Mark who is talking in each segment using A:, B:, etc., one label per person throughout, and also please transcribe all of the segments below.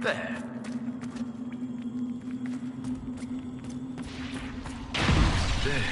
A: There. There.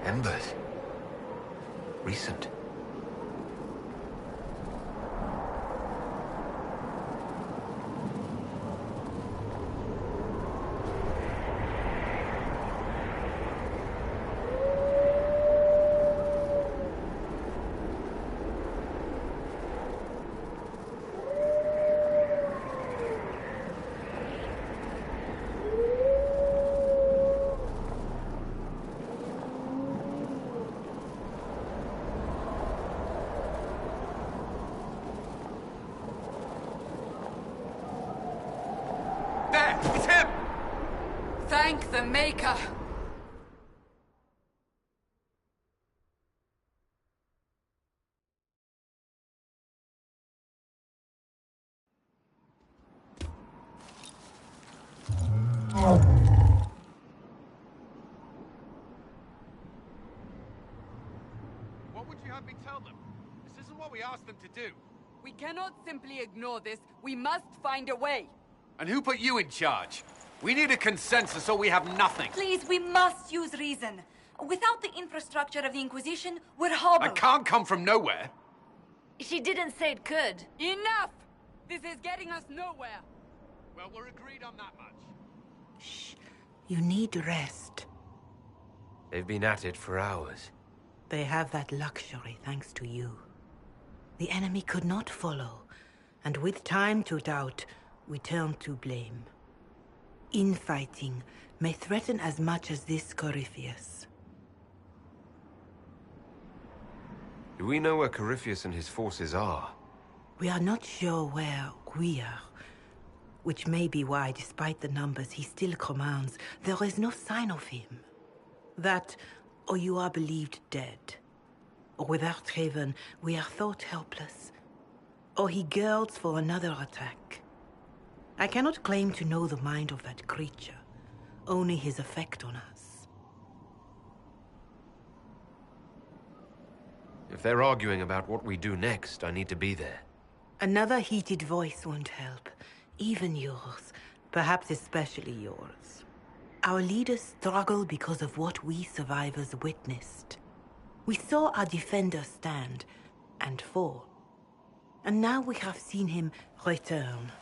A: Embers. Recent.
B: It's him!
C: Thank the Maker!
B: What would you have me tell them? This isn't what we asked them to do.
C: We cannot simply ignore this. We must find a way.
B: And who put you in charge? We need a consensus or we have nothing.
D: Please, we must use reason. Without the infrastructure of the Inquisition, we're hobbled.
B: I can't come from nowhere.
E: She didn't say it could.
C: Enough! This is getting us nowhere.
B: Well, we're agreed on that much.
F: Shh. You need rest.
A: They've been at it for hours.
F: They have that luxury thanks to you. The enemy could not follow, and with time to doubt, we turn to blame. Infighting may threaten as much as this Corypheus.
A: Do we know where Corypheus and his forces are?
F: We are not sure where we are, which may be why, despite the numbers he still commands, there is no sign of him. That, or you are believed dead. Or without Haven, we are thought helpless. Or he girds for another attack. I cannot claim to know the mind of that creature, only his effect on us.
A: If they're arguing about what we do next, I need to be there.
F: Another heated voice won't help. Even yours. Perhaps especially yours. Our leaders struggle because of what we survivors witnessed. We saw our defender stand and fall. And now we have seen him return.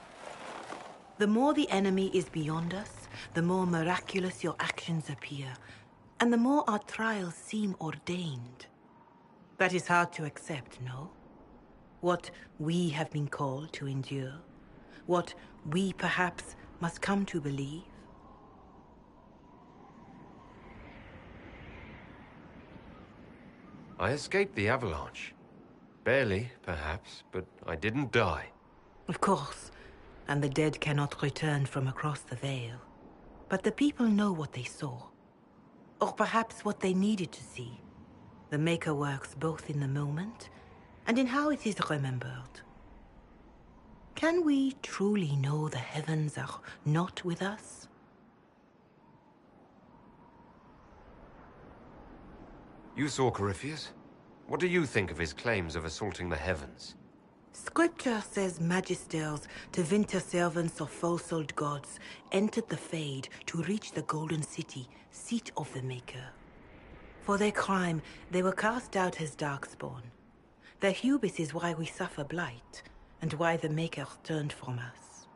F: The more the enemy is beyond us, the more miraculous your actions appear, and the more our trials seem ordained. That is hard to accept, no? What we have been called to endure, what we perhaps must come to believe.
A: I escaped the avalanche. Barely, perhaps, but I didn't die.
F: Of course, and the dead cannot return from across the veil. But the people know what they saw. Or perhaps what they needed to see. The Maker works both in the moment and in how it is remembered. Can we truly know the heavens are not with us?
A: You saw Corypheus? What do you think of his claims of assaulting the heavens?
F: Scripture says magisters, divinter servants of false-old gods, entered the Fade to reach the Golden City, seat of the Maker. For their crime, they were cast out as Darkspawn. Their hubris is why we suffer blight, and why the Maker turned from us.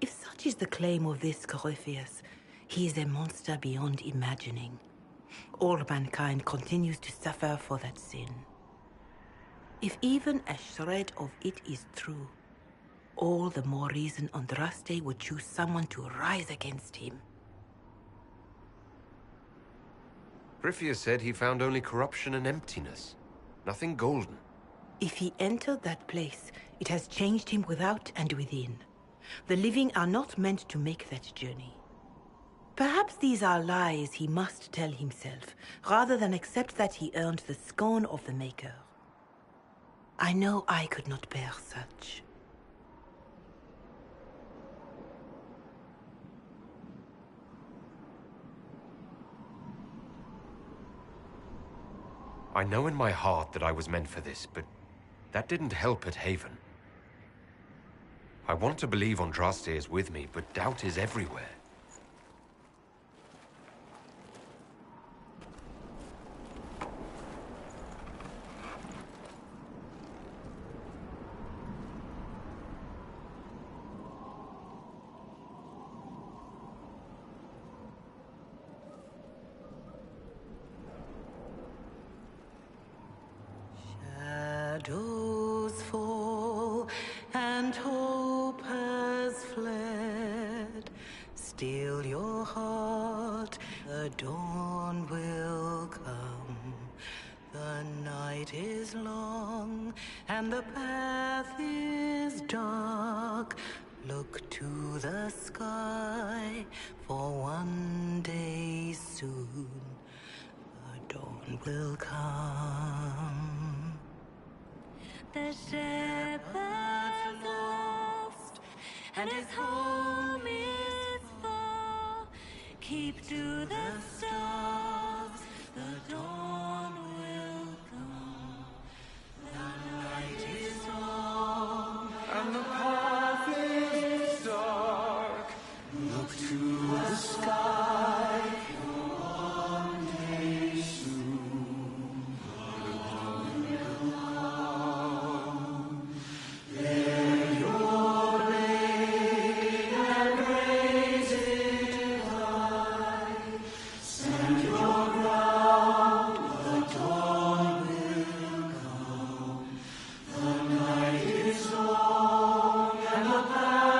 F: If such is the claim of this Corypheus, he is a monster beyond imagining. All mankind continues to suffer for that sin. If even a shred of it is true, all the more reason Andraste would choose someone to rise against him.
A: Corypheus said he found only corruption and emptiness. Nothing golden.
F: If he entered that place, it has changed him without and within. The living are not meant to make that journey. Perhaps these are lies he must tell himself, rather than accept that he earned the scorn of the Maker. I know I could not bear such.
A: I know in my heart that I was meant for this, but that didn't help at Haven. I want to believe Andraste is with me, but doubt is everywhere.
F: Shadows fall and hope has fled. Still your heart, the dawn will come. The night is long and the path is dark. Look to the sky, for one day soon the dawn will come.
E: The shepherd's lost, and his home is far. Keep to the stars, the dawn will come. The night is long,
B: And the path is dark.
G: Look to the sky, for one day soon the dawn will come. Bear your blade and raise it high. Stand your ground, the dawn will come. The night is long and the path is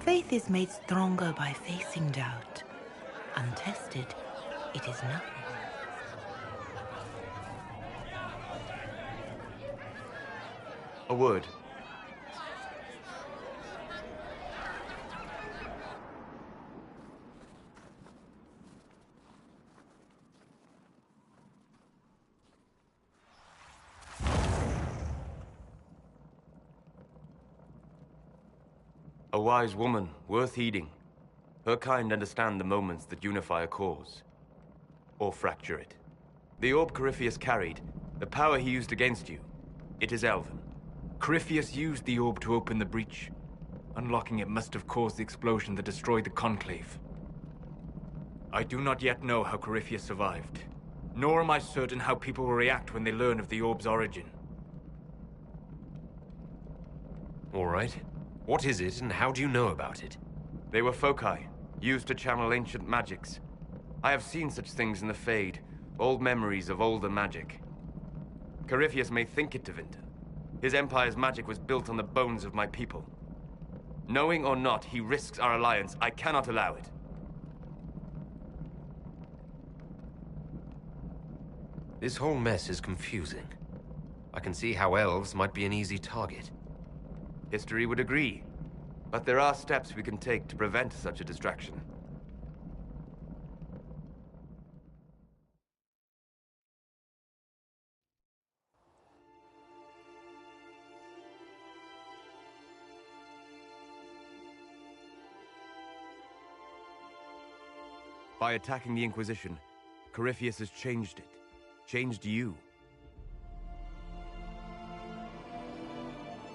F: Faith is made stronger by facing doubt. Untested, it is nothing.
A: A word.
H: A wise woman, worth heeding. Her kind understand the moments that unify a cause. Or fracture it. The orb Corypheus carried, the power he used against you, it is Elven.
I: Corypheus used the orb to open the breach. Unlocking it must have caused the explosion that destroyed the Conclave. I do not yet know how Corypheus survived, nor am I certain how people will react when they learn of the orb's origin.
A: All right. What is it, and how do you know about it?
H: They were foci, used to channel ancient magics. I have seen such things in the Fade, old memories of older magic. Corypheus may think it Tevinter. His empire's magic was built on the bones of my people. Knowing or not, he risks our alliance. I cannot allow it.
A: This whole mess is confusing. I can see how elves might be an easy target.
H: History would agree. But there are steps we can take to prevent such a distraction. By attacking the Inquisition, Corypheus has changed it. Changed you.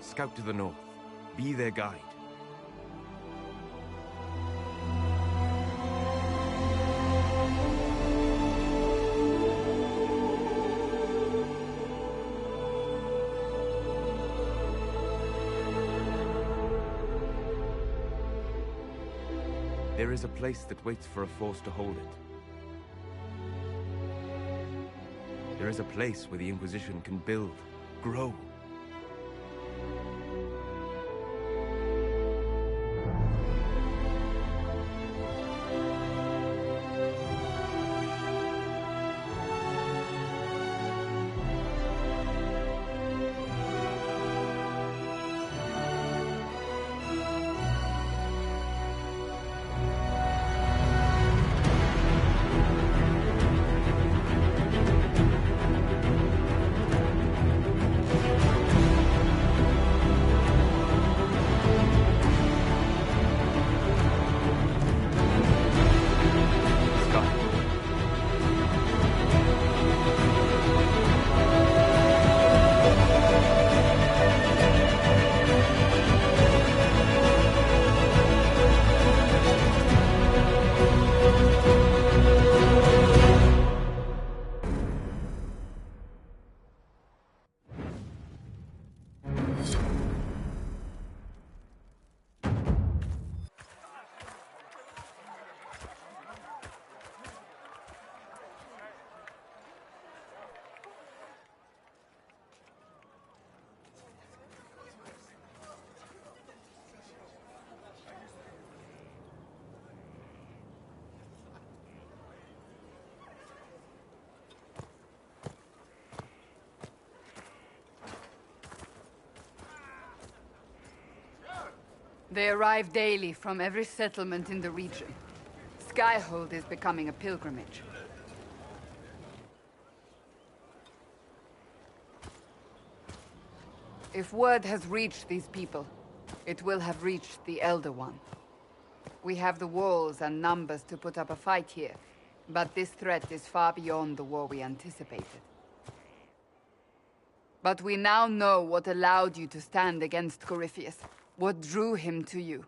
H: Scout to the north. Be their guide. There is a place that waits for a force to hold it. There is a place where the Inquisition can build, grow.
C: They arrive daily from every settlement in the region. Skyhold is becoming a pilgrimage. If word has reached these people, it will have reached the Elder One. We have the walls and numbers to put up a fight here, but this threat is far beyond the war we anticipated. But we now know what allowed you to stand against Corypheus. What drew him to you?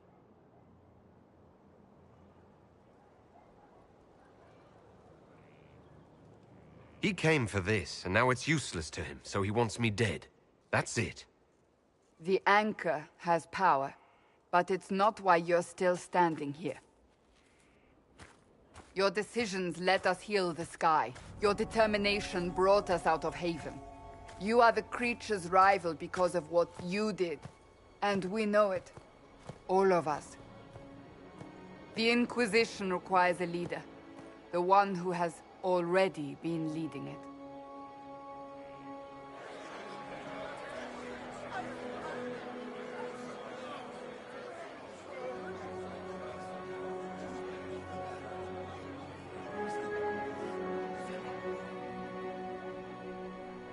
A: He came for this, and now it's useless to him, so he wants me dead. That's it.
C: The Anchor has power, but it's not why you're still standing here. Your decisions let us heal the sky. Your determination brought us out of Haven. You are the creature's rival because of what you did. And we know it. All of us. The Inquisition requires a leader. The one who has already been leading it.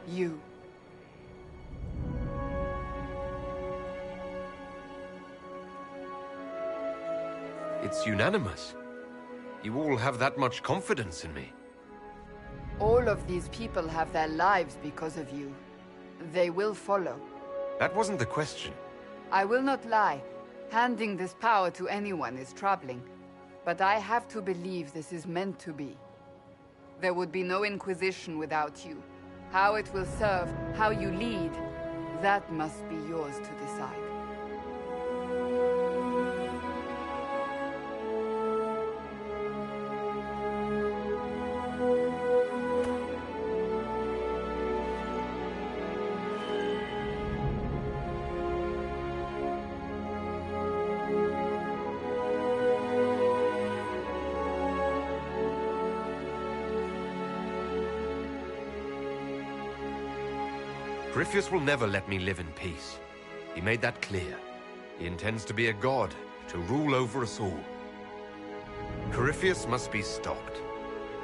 C: You.
A: It's unanimous. You all have that much confidence in me.
C: All of these people have their lives because of you. They will follow.
A: That wasn't the question.
C: I will not lie. Handing this power to anyone is troubling. But I have to believe this is meant to be. There would be no Inquisition without you. How it will serve, how you lead, that must be yours to decide.
A: Corypheus will never let me live in peace. He made that clear. He intends to be a god, to rule over us all. Corypheus must be stopped.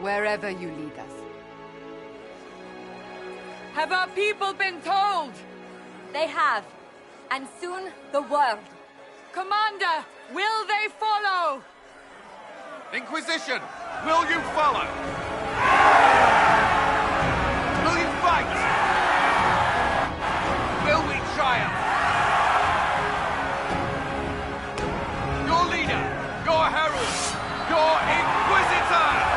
C: Wherever you lead us. Have our people been told?
D: They have. And soon, the world.
C: Commander, will they follow?
B: Inquisition, will you follow? Will you fight? Will we triumph? Your leader, your herald, your inquisitor!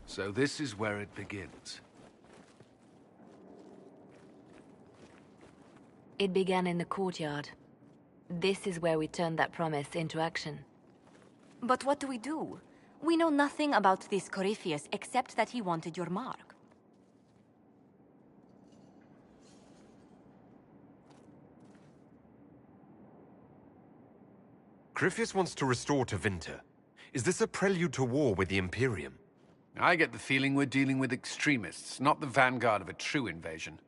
B: So this is where it begins.
E: It began in the courtyard. This is where we turned that promise into action.
D: But what do we do? We know nothing about this Corypheus except that he wanted your mark.
A: Corypheus wants to restore Tevinter. Is this a prelude to war with the Imperium?
B: I get the feeling we're dealing with extremists, not the vanguard of a true invasion.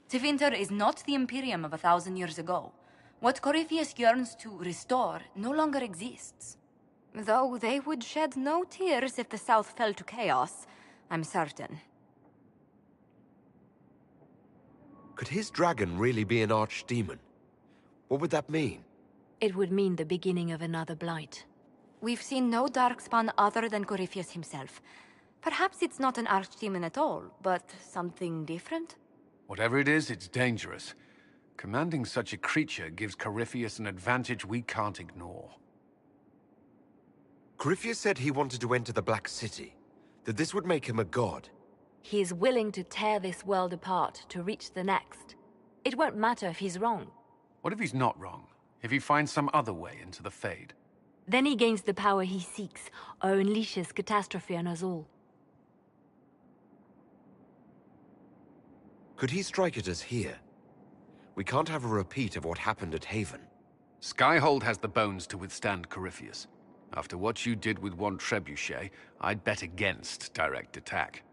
D: Tevinter is not the Imperium of 1,000 years ago. What Corypheus yearns to restore no longer exists. Though they would shed no tears if the South fell to chaos, I'm certain.
A: Could his dragon really be an archdemon? What would that mean?
E: It would mean the beginning of another blight.
D: We've seen no darkspawn other than Corypheus himself. Perhaps it's not an archdemon at all, but something different?
B: Whatever it is, it's dangerous. Commanding such a creature gives Corypheus an advantage we can't ignore.
A: Corypheus said he wanted to enter the Black City, that this would make him a god.
E: He is willing to tear this world apart to reach the next. It won't matter if he's wrong.
B: What if he's not wrong? If he finds some other way into the Fade?
E: Then he gains the power he seeks, or unleashes catastrophe on us all.
A: Could he strike at us here? We can't have a repeat of what happened at Haven.
B: Skyhold has the bones to withstand Corypheus. After what you did with one trebuchet, I'd bet against direct attack.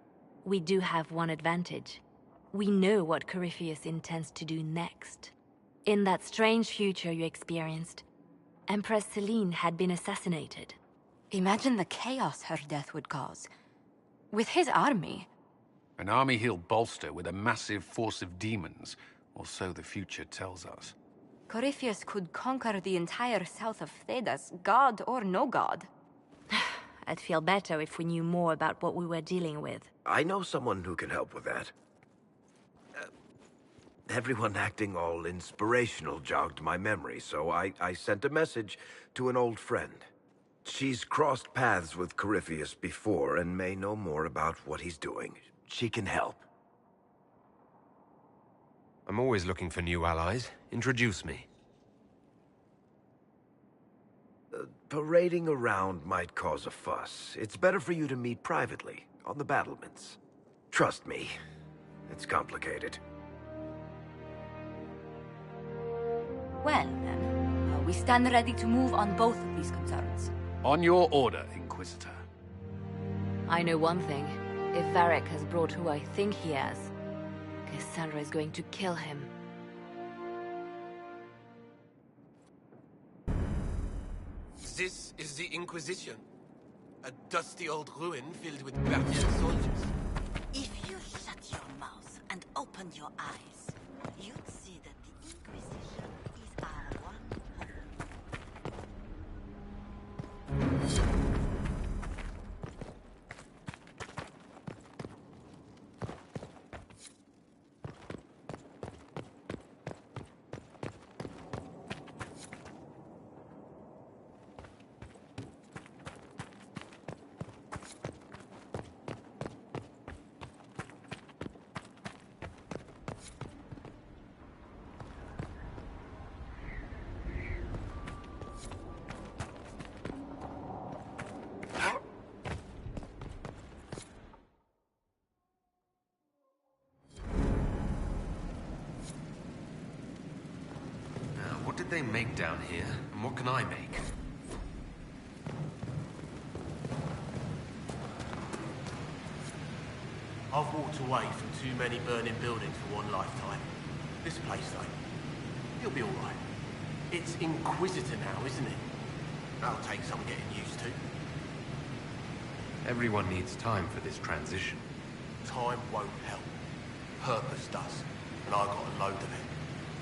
E: We do have one advantage. We know what Corypheus intends to do next. In that strange future you experienced, Empress Celine had been assassinated.
D: Imagine the chaos her death would cause. With his army.
B: An army he'll bolster with a massive force of demons, or so the future tells us.
D: Corypheus could conquer the entire south of Thedas, god or no god.
E: I'd feel better if we knew more about what we were dealing with.
J: I know someone who can help with that. Everyone acting all inspirational jogged my memory, so I sent a message to an old friend. She's crossed paths with Corypheus before and may know more about what he's doing. She can help.
A: I'm always looking for new allies. Introduce me.
J: Parading around might cause a fuss. It's better for you to meet privately, on the battlements. Trust me, It's complicated.
D: Well, then, we stand ready to move on both of these concerns.
B: On your order, Inquisitor.
E: I know one thing. If Varric has brought who I think he has, Cassandra is going to kill him.
K: This is the Inquisition. A dusty old ruin filled with battered soldiers.
L: If you shut your mouth and open your eyes, you'd see that the Inquisition is our one home.
A: What did they make down here, and what can I make?
K: I've walked away from too many burning buildings for one lifetime. This place, though, it'll be alright. It's Inquisitor now, isn't it? That'll take some getting used to.
A: Everyone needs time for this transition.
K: Time won't help. Purpose does, and I got a load of it.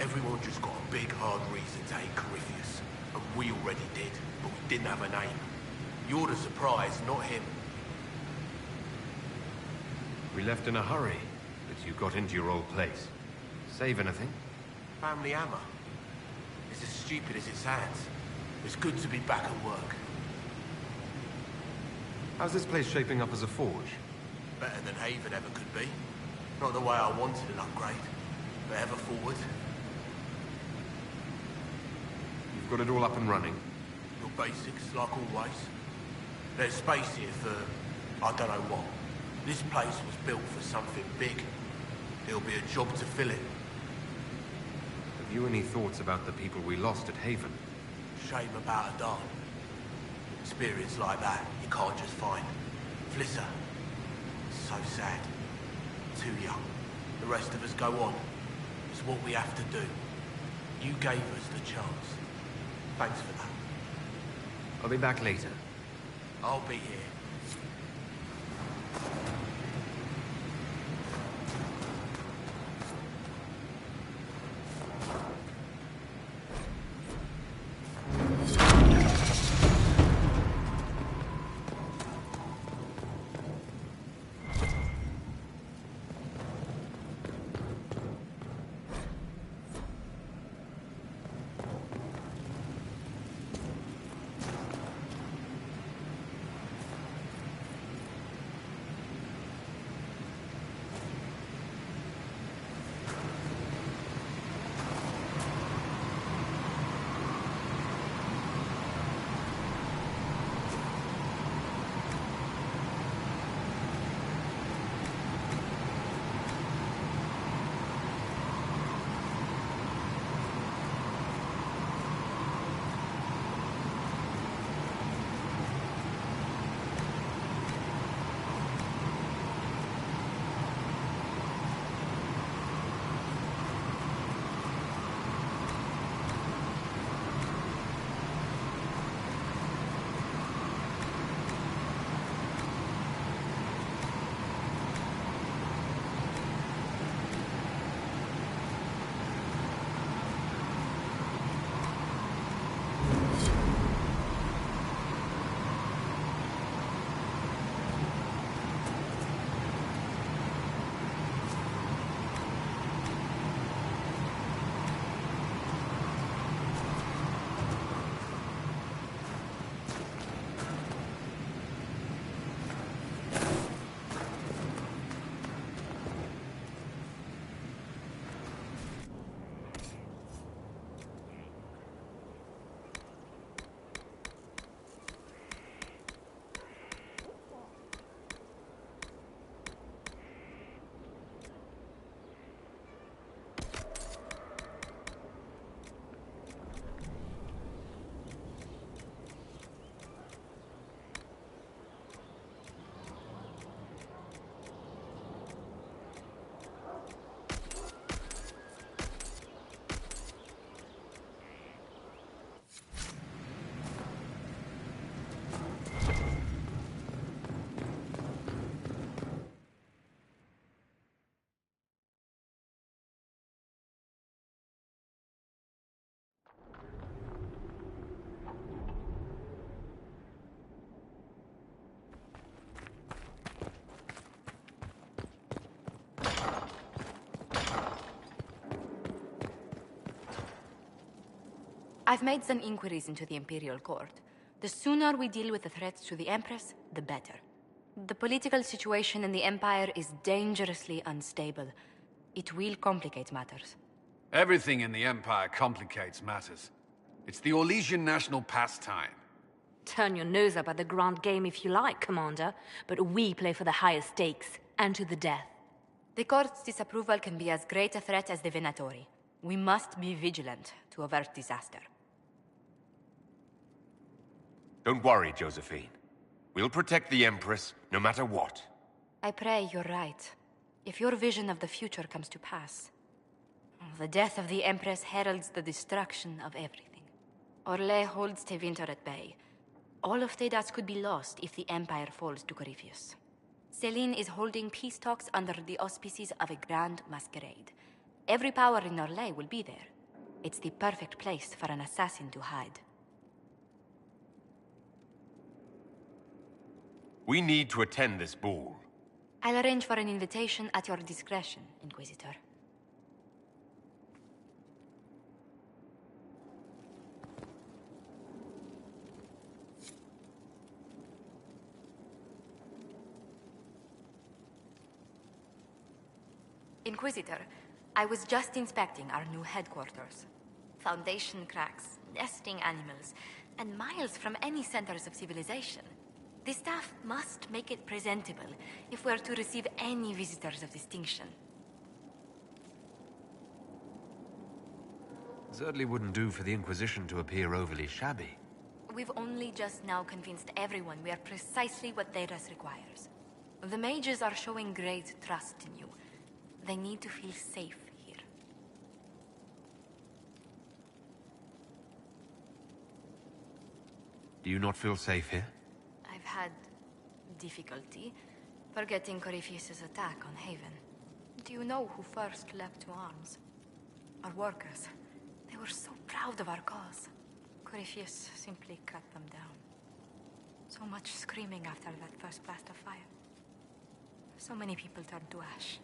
K: Everyone just got a big, hard reason to hate Corypheus. And we already did, but we didn't have a name. You're the surprise, not him.
A: We left in a hurry, but you got into your old place. Save anything?
K: Family hammer. It's as stupid as it sounds. It's good to be back at work.
A: How's this place shaping up as a forge?
K: Better than Haven ever could be. Not the way I wanted an upgrade, but ever forward.
A: You've got it all up and running?
K: Your basics, like always. There's space here for, I don't know what. This place was built for something big. It'll be a job to fill it.
A: Have you any thoughts about the people we lost at Haven?
K: Shame about a darn. Experience like that, you can't just find. Flisser. So sad. Too young. The rest of us go on. It's what we have to do. You gave us the chance. Thanks for that.
A: I'll be back later.
K: I'll be here.
D: I've made some inquiries into the Imperial Court. The sooner we deal with the threats to the Empress, the better. The political situation in the Empire is dangerously unstable. It will complicate matters.
B: Everything in the Empire complicates matters. It's the Orlesian national pastime.
E: Turn your nose up at the grand game if you like, Commander, but we play for the highest stakes, and to the death.
D: The Court's disapproval can be as great a threat as the Venatori. We must be vigilant to avert disaster.
A: Don't worry, Josephine. We'll protect the Empress, no matter what.
D: I pray you're right. If your vision of the future comes to pass, the death of the Empress heralds the destruction of everything. Orlais holds Tevinter at bay. All of Thedas could be lost if the Empire falls to Corypheus. Celine is holding peace talks under the auspices of a grand masquerade. Every power in Orlais will be there. It's the perfect place for an assassin to hide.
A: We need to attend this ball.
D: I'll arrange for an invitation at your discretion, Inquisitor. Inquisitor, I was just inspecting our new headquarters. Foundation cracks, nesting animals, and miles from any centers of civilization. The staff must make it presentable if we're to receive any visitors of distinction.
A: Certainly wouldn't do for the Inquisition to appear overly shabby.
D: We've only just now convinced everyone we are precisely what Thedas requires. The mages are showing great trust in you. They need to feel safe here.
A: Do you not feel safe here?
D: I've had difficulty forgetting Corypheus' attack on Haven. Do you know who first leapt to arms? Our workers. They were so proud of our cause. Corypheus simply cut them down. So much screaming after that first blast of fire. So many people turned to ash.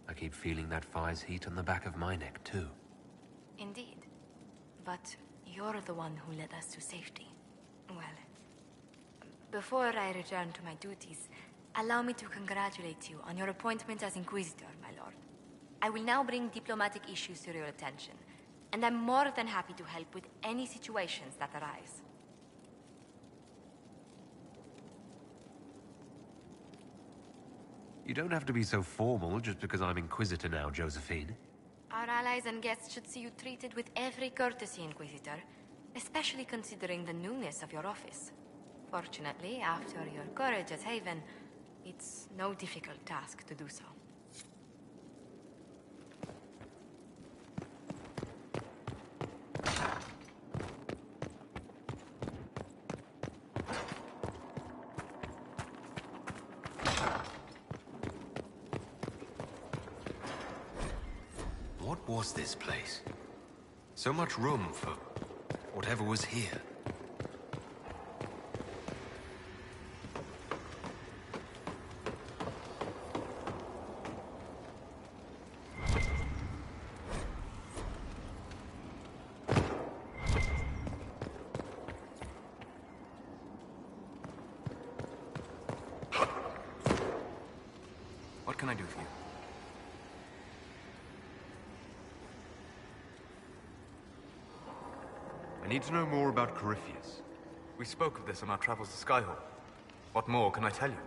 A: I keep feeling that fire's heat on the back of my neck, too.
D: Indeed. But you're the one who led us to safety. Well, before I return to my duties, allow me to congratulate you on your appointment as Inquisitor, my lord. I will now bring diplomatic issues to your attention, and I'm more than happy to help with any situations that arise.
A: You don't have to be so formal just because I'm Inquisitor now, Josephine.
D: Our allies and guests should see you treated with every courtesy, Inquisitor, especially considering the newness of your office. Fortunately, after your courage at Haven, it's no difficult task to do so.
A: What was this place? So much room for whatever was here.
H: What can I do for you?
A: I need to know more about Corypheus.
H: We spoke of this on our travels to Skyhawk. What more can I tell you?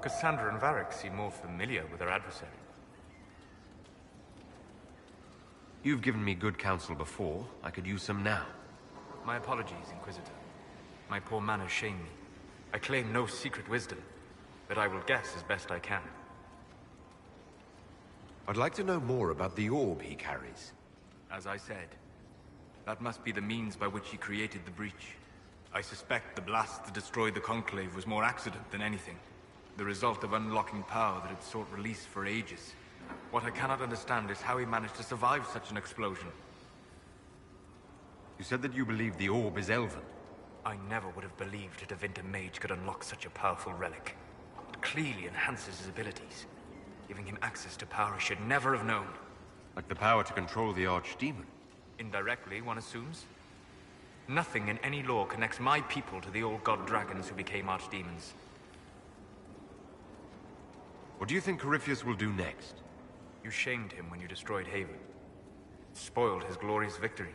I: Cassandra and Varric seem more familiar with their adversary.
A: You've given me good counsel before. I could use some now.
I: My apologies, Inquisitor. My poor manners shame me. I claim no secret wisdom, but I will guess as best I can.
A: I'd like to know more about the orb he carries.
I: As I said, that must be the means by which he created the breach. I suspect the blast that destroyed the Conclave was more accident than anything. The result of unlocking power that had sought release for ages. What I cannot understand is how he managed to survive such an explosion.
A: You said that you believe the orb is elven.
I: I never would have believed a Tevinter mage could unlock such a powerful relic. It clearly enhances his abilities, giving him access to power he should never have known.
A: Like the power to control the Archdemon.
I: Indirectly, one assumes. Nothing in any law connects my people to the old god dragons who became archdemons.
A: What do you think Corypheus will do next?
I: You shamed him when you destroyed Haven. Spoiled his glorious victory.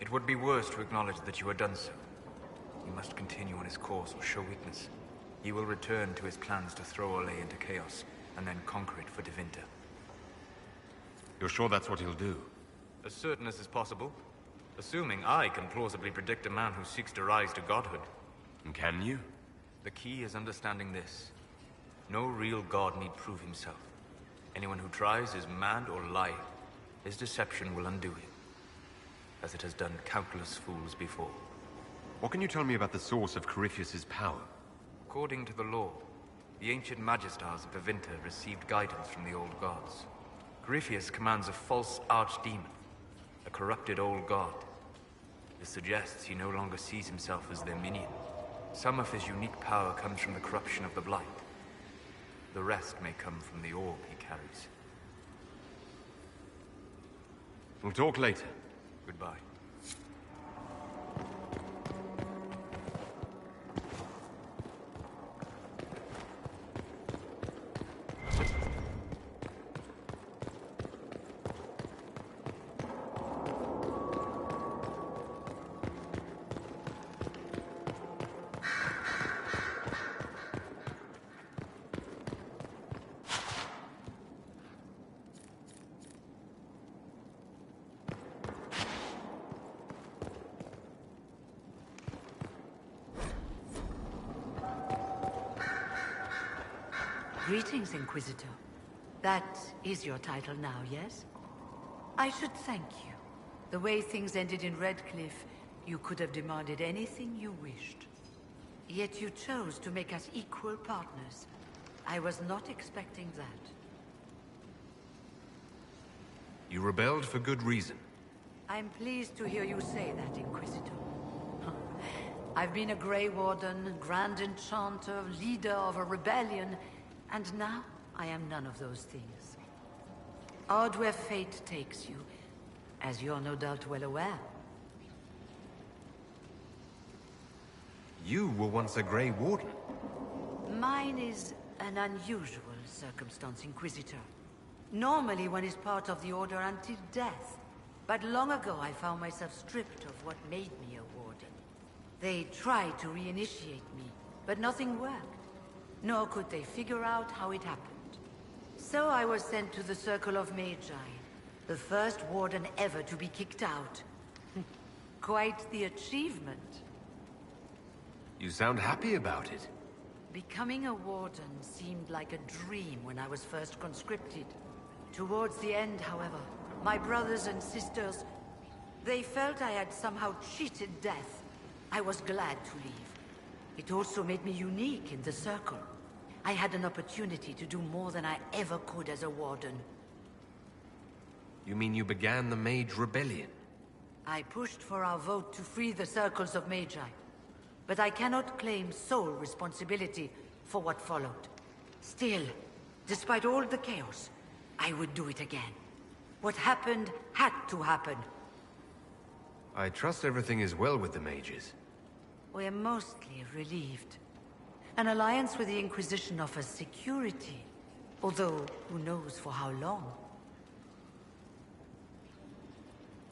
I: It would be worse to acknowledge that you had done so. He must continue on his course or show weakness. He will return to his plans to throw Olay into chaos, and then conquer it for Tevinter.
A: You're sure that's what he'll do?
I: As certain as is possible. Assuming I can plausibly predict a man who seeks to rise to godhood.
A: And can you?
I: The key is understanding this. No real god need prove himself. Anyone who tries is mad or lying. His deception will undo him, as it has done countless fools before.
A: What can you tell me about the source of Corypheus's power?
I: According to the law, the ancient Magistars of Tevinter received guidance from the old gods. Corypheus commands a false archdemon, a corrupted old god. This suggests he no longer sees himself as their minion. Some of his unique power comes from the corruption of the blight. The rest may come from the orb he carries.
A: We'll talk later.
I: Goodbye.
M: Greetings, Inquisitor. That is your title now, yes? I should thank you. The way things ended in Redcliffe, you could have demanded anything you wished. Yet you chose to make us equal partners. I was not expecting that.
A: You rebelled for good reason.
M: I'm pleased to hear you say that, Inquisitor. I've been a Grey Warden, Grand Enchanter, leader of a rebellion, and now I am none of those things. Odd where fate takes you, as you're no doubt well aware.
A: You were once a Grey Warden.
M: Mine is an unusual circumstance, Inquisitor. Normally one is part of the Order until death. But long ago I found myself stripped of what made me a Warden. They tried to reinitiate me, but nothing worked. Nor could they figure out how it happened. So I was sent to the Circle of Magi, the first Warden ever to be kicked out. Quite the achievement.
A: You sound happy about it.
M: Becoming a Warden seemed like a dream when I was first conscripted. Towards the end, however, my brothers and sisters, they felt I had somehow cheated death. I was glad to leave. It also made me unique in the Circle. I had an opportunity to do more than I ever could as a Warden.
A: You mean you began the Mage Rebellion?
M: I pushed for our vote to free the Circles of Magi. But I cannot claim sole responsibility for what followed. Still, despite all the chaos, I would do it again. What happened had to happen.
A: I trust everything is well with the mages.
M: We're mostly relieved. An alliance with the Inquisition offers security. Although, who knows for how long?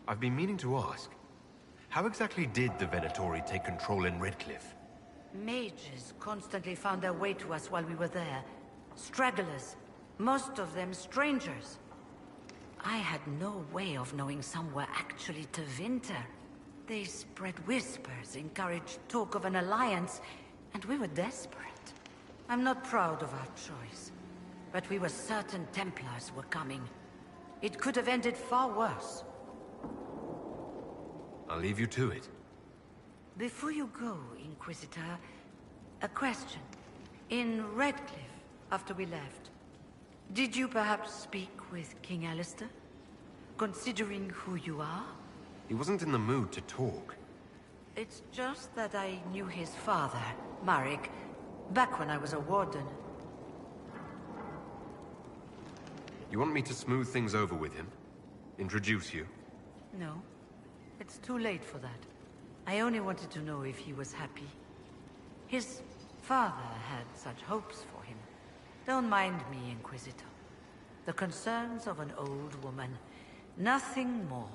A: I've been meaning to ask, how exactly did the Venatori take control in Redcliffe?
M: Mages constantly found their way to us while we were there, Stragglers, most of them strangers. I had no way of knowing some were actually Tevinter. They spread whispers, encouraged talk of an alliance, and we were desperate. I'm not proud of our choice, but we were certain Templars were coming. It could have ended far worse.
A: I'll leave you to it.
M: Before you go, Inquisitor, a question. In Redcliffe, after we left, did you perhaps speak with King Alistair? Considering who you are?
A: He wasn't in the mood to talk.
M: It's just that I knew his father, Marek, back when I was a warden.
A: You want me to smooth things over with him? Introduce you?
M: No. It's too late for that. I only wanted to know if he was happy. His father had such hopes for him. Don't mind me, Inquisitor. The concerns of an old woman. Nothing more.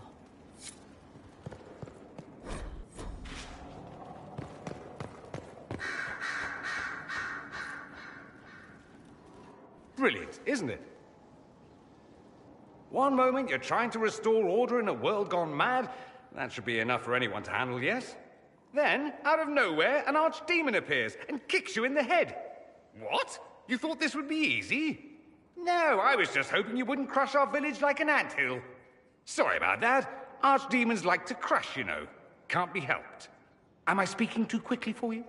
N: Brilliant, isn't it? One moment you're trying to restore order in a world gone mad. That should be enough for anyone to handle, yes? Then, out of nowhere, an archdemon appears and kicks you in the head. What? You thought this would be easy? No, I was just hoping you wouldn't crush our village like an anthill. Sorry about that. Archdemons like to crush, you know. Can't be helped. Am I speaking too quickly for you?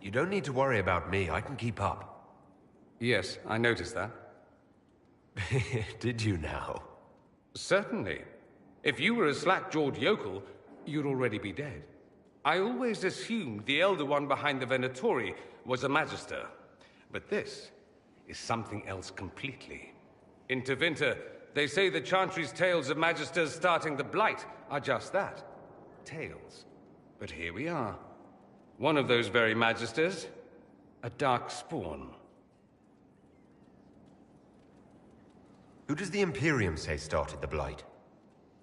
A: You don't need to worry about me. I can keep up.
N: Yes, I noticed that.
A: Did you now?
N: Certainly. If you were a slack-jawed yokel, you'd already be dead. I always assumed the Elder One behind the Venatori was a Magister. But this is something else completely. In Tevinter, they say the Chantry's tales of Magisters starting the Blight are just that. Tales. But here we are. One of those very Magisters, a dark spawn.
A: Who does the Imperium say started the Blight?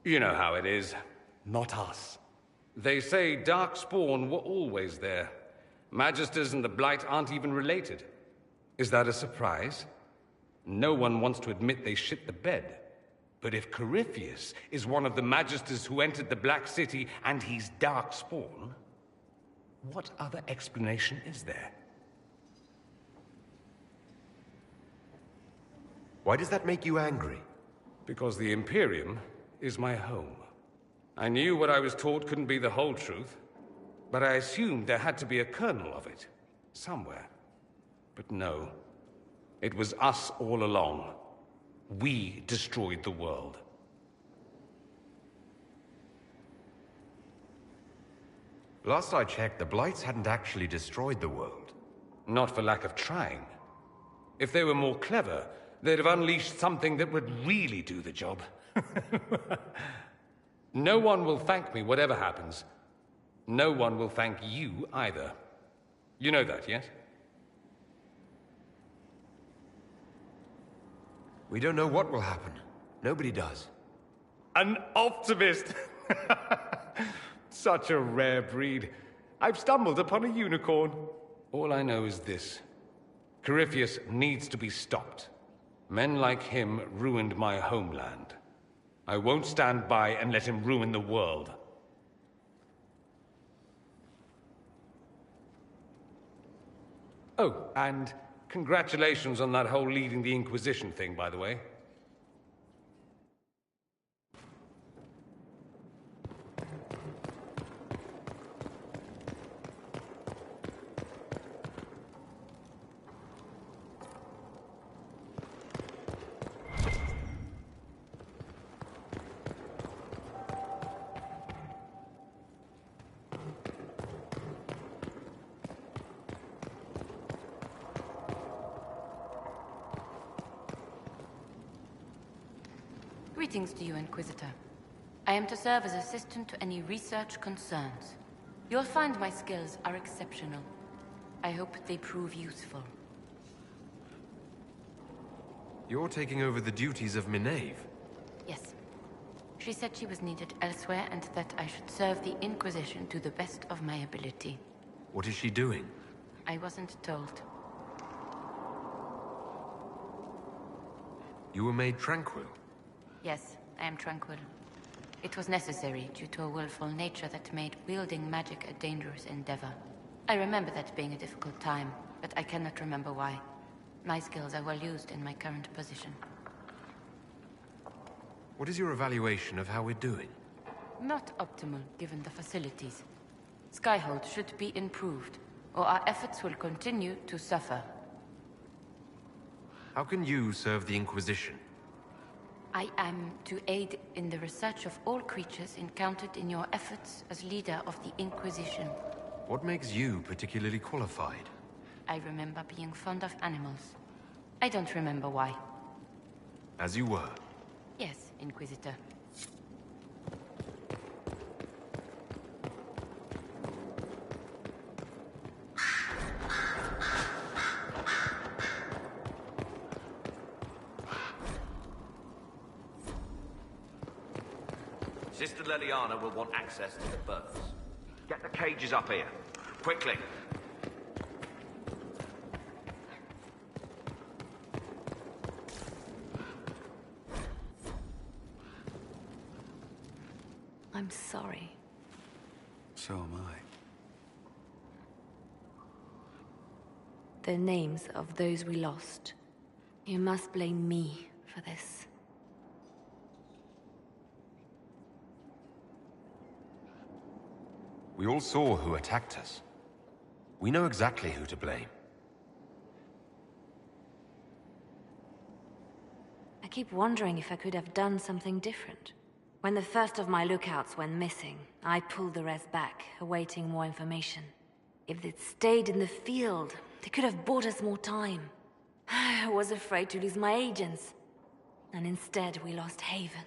N: You know how it is. Not us. They say Darkspawn were always there. Magisters and the Blight aren't even related. Is that a surprise? No one wants to admit they shit the bed. But if Corypheus is one of the Magisters who entered the Black City and he's Darkspawn, what other explanation is there?
A: Why does that make you angry?
N: Because the Imperium is my home. I knew what I was taught couldn't be the whole truth, but I assumed there had to be a kernel of it, somewhere. But no, it was us all along. We destroyed the world.
A: Last I checked, the Blights hadn't actually destroyed the world.
N: Not for lack of trying. If they were more clever, they'd have unleashed something that would really do the job. No one will thank me, whatever happens. No one will thank you either. You know that, yes?
A: We don't know what will happen. Nobody does.
N: An optimist! Such a rare breed. I've stumbled upon a unicorn. All I know is this. Corypheus needs to be stopped. Men like him ruined my homeland. I won't stand by and let him ruin the world. Oh, and congratulations on that whole leading the Inquisition thing, by the way.
D: Greetings to you, Inquisitor. I am to serve as assistant to any research concerns. You'll find my skills are exceptional. I hope they prove useful.
A: You're taking over the duties of Minave?
D: Yes. She said she was needed elsewhere and that I should serve the Inquisition to the best of my ability.
A: What is she doing?
O: I wasn't told.
A: You were made tranquil.
O: Yes, I am tranquil. It was necessary due to a willful nature that made wielding magic a dangerous endeavor. I remember that being a difficult time, but I cannot remember why. My skills are well used in my current position.
A: What is your evaluation of how we're doing?
O: Not optimal, given the facilities. Skyhold should be improved, or our efforts will continue to suffer.
A: How can you serve the Inquisition?
O: I am to aid in the research of all creatures encountered in your efforts as leader of the Inquisition.
A: What makes you particularly qualified?
O: I remember being fond of animals. I don't remember why.
A: As you were.
O: Yes, Inquisitor.
P: Sister Leliana will want access to the birds. Get the cages up here. Quickly.
E: I'm sorry.
B: So am I.
E: The names of those we lost. You must blame me for this.
A: We all saw who attacked us. We know exactly who to blame.
E: I keep wondering if I could have done something different. When the first of my lookouts went missing, I pulled the rest back, awaiting more information. If they'd stayed in the field, they could have bought us more time. I was afraid to lose my agents. And instead, we lost Haven.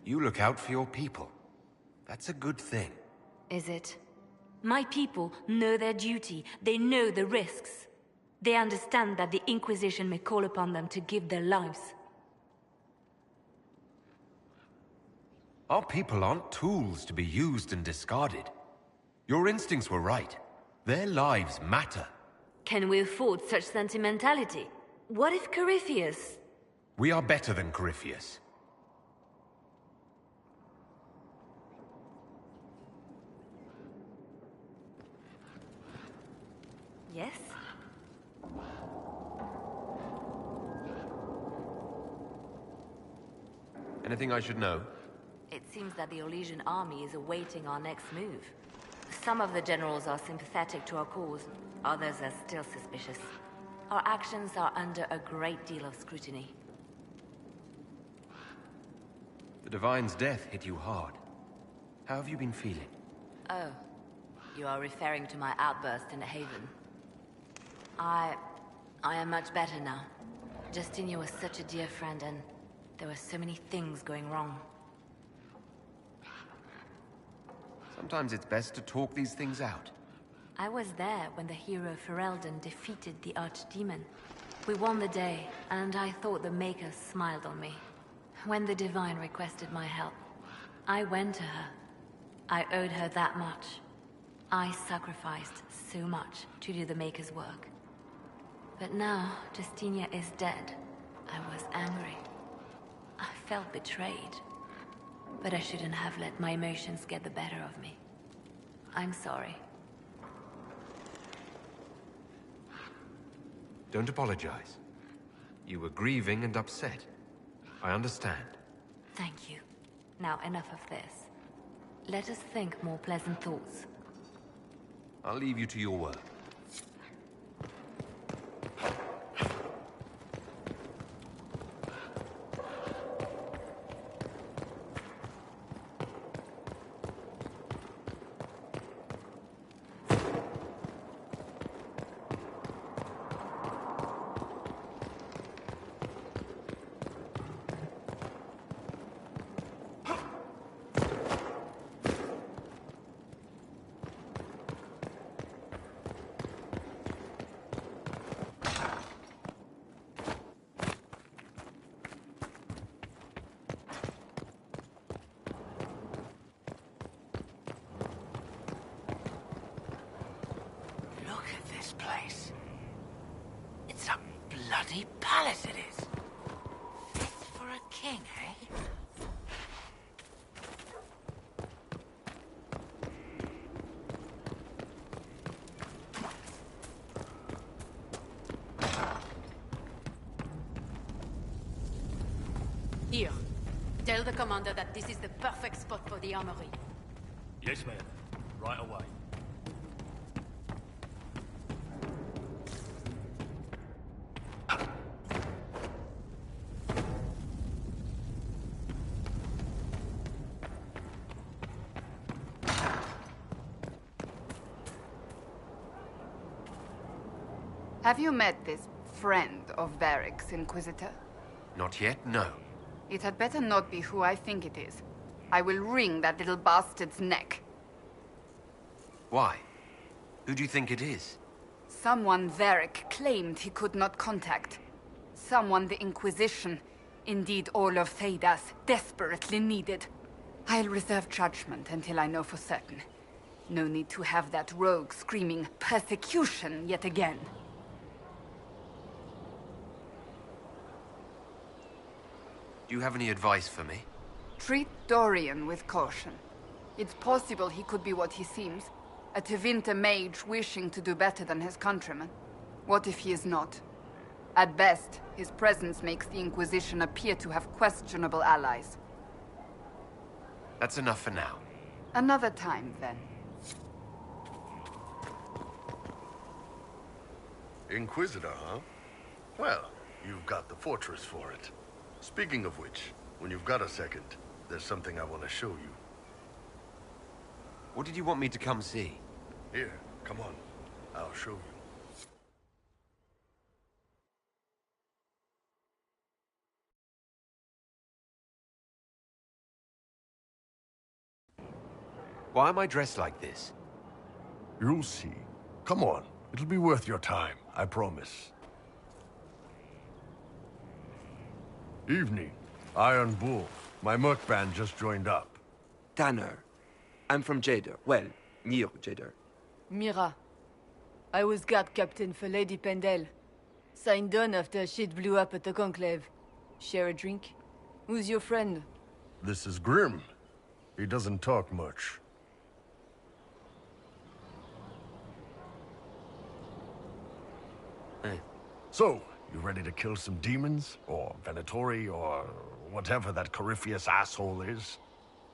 A: You look out for your people. That's a good thing.
E: Is it? My people know their duty. They know the risks. They understand that the Inquisition may call upon them to give their lives.
A: Our people aren't tools to be used and discarded. Your instincts were right. Their lives matter.
E: Can we afford such sentimentality? What if Corypheus...
A: We are better than Corypheus.
E: Yes?
A: Anything I should know?
E: It seems that the Orlesian army is awaiting our next move. Some of the generals are sympathetic to our cause, others are still suspicious. Our actions are under a great deal of scrutiny.
A: The Divine's death hit you hard. How have you been feeling?
E: Oh, you are referring to my outburst in Haven. I am much better now. Justinia was such a dear friend, and there were so many things going wrong.
A: Sometimes it's best to talk these things out.
E: I was there when the hero Ferelden defeated the Archdemon. We won the day, and I thought the Maker smiled on me. When the Divine requested my help, I went to her. I owed her that much. I sacrificed so much to do the Maker's work. But now, Justinia is dead. I was angry. I felt betrayed. But I shouldn't have let my emotions get the better of me. I'm sorry.
A: Don't apologize. You were grieving and upset. I understand.
E: Thank you. Now enough of this. Let us think more pleasant thoughts.
A: I'll leave you to your work.
K: bloody palace it is. Fit for a king, eh?
E: Here. Tell the commander that this is the perfect spot for the armory.
K: Yes, ma'am. Right away.
C: Have you met this friend of Varric's, Inquisitor?
A: Not yet, no.
C: It had better not be who I think it is. I will wring that little bastard's neck.
A: Why? Who do you think it is?
C: Someone Varric claimed he could not contact. Someone the Inquisition, indeed all of Theidas, desperately needed. I'll reserve judgment until I know for certain. No need to have that rogue screaming persecution yet again.
A: Do you have any advice for me?
C: Treat Dorian with caution. It's possible he could be what he seems. A Tevinter mage wishing to do better than his countrymen. What if he is not? At best, his presence makes the Inquisition appear to have questionable allies.
A: That's enough for now.
C: Another time, then.
Q: Inquisitor, huh? Well, you've got the fortress for it. Speaking of which, when you've got a second, there's something I want to show you.
A: What did you want me to come see?
Q: Here, come on. I'll show you.
A: Why am I dressed like this?
Q: You'll see. Come on. It'll be worth your time, I promise. Evening. Iron Bull. My merc band just joined up.
R: Tanner. I'm from Jader. Well, near Jader.
S: Mira. I was guard captain for Lady Pendel. Signed on after shit blew up at the Conclave. Share a drink? Who's your friend?
Q: This is Grim. He doesn't talk much.
A: Hey.
Q: So, you ready to kill some demons? Or Venatori, or whatever that Corypheus asshole is?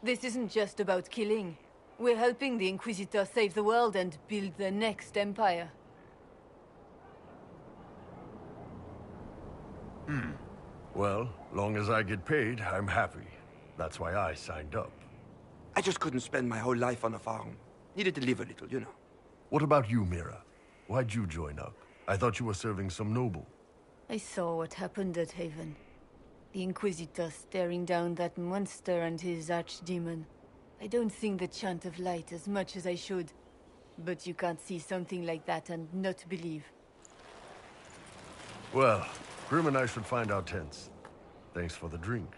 S: This isn't just about killing. We're helping the Inquisitor save the world and build the next empire.
Q: Well, long as I get paid, I'm happy. That's why I signed up.
R: I just couldn't spend my whole life on a farm. Needed to live a little, you know.
Q: What about you, Mira? Why'd you join up? I thought you were serving some noble.
S: I saw what happened at Haven. The Inquisitor staring down that monster and his archdemon. I don't sing the chant of light as much as I should. But you can't see something like that and not believe.
Q: Well, Grim and I should find our tents. Thanks for the drink.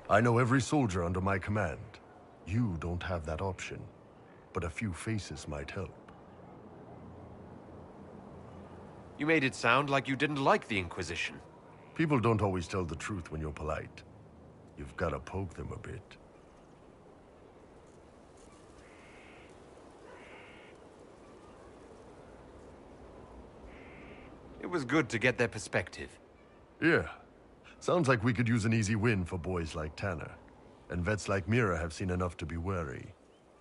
Q: I know every soldier under my command. You don't have that option, but a few faces might help.
A: You made it sound like you didn't like the Inquisition.
Q: People don't always tell the truth when you're polite. You've got to poke them a bit.
A: It was good to get their perspective.
Q: Yeah. Sounds like we could use an easy win for boys like Tanner. And vets like Mira have seen enough to be wary.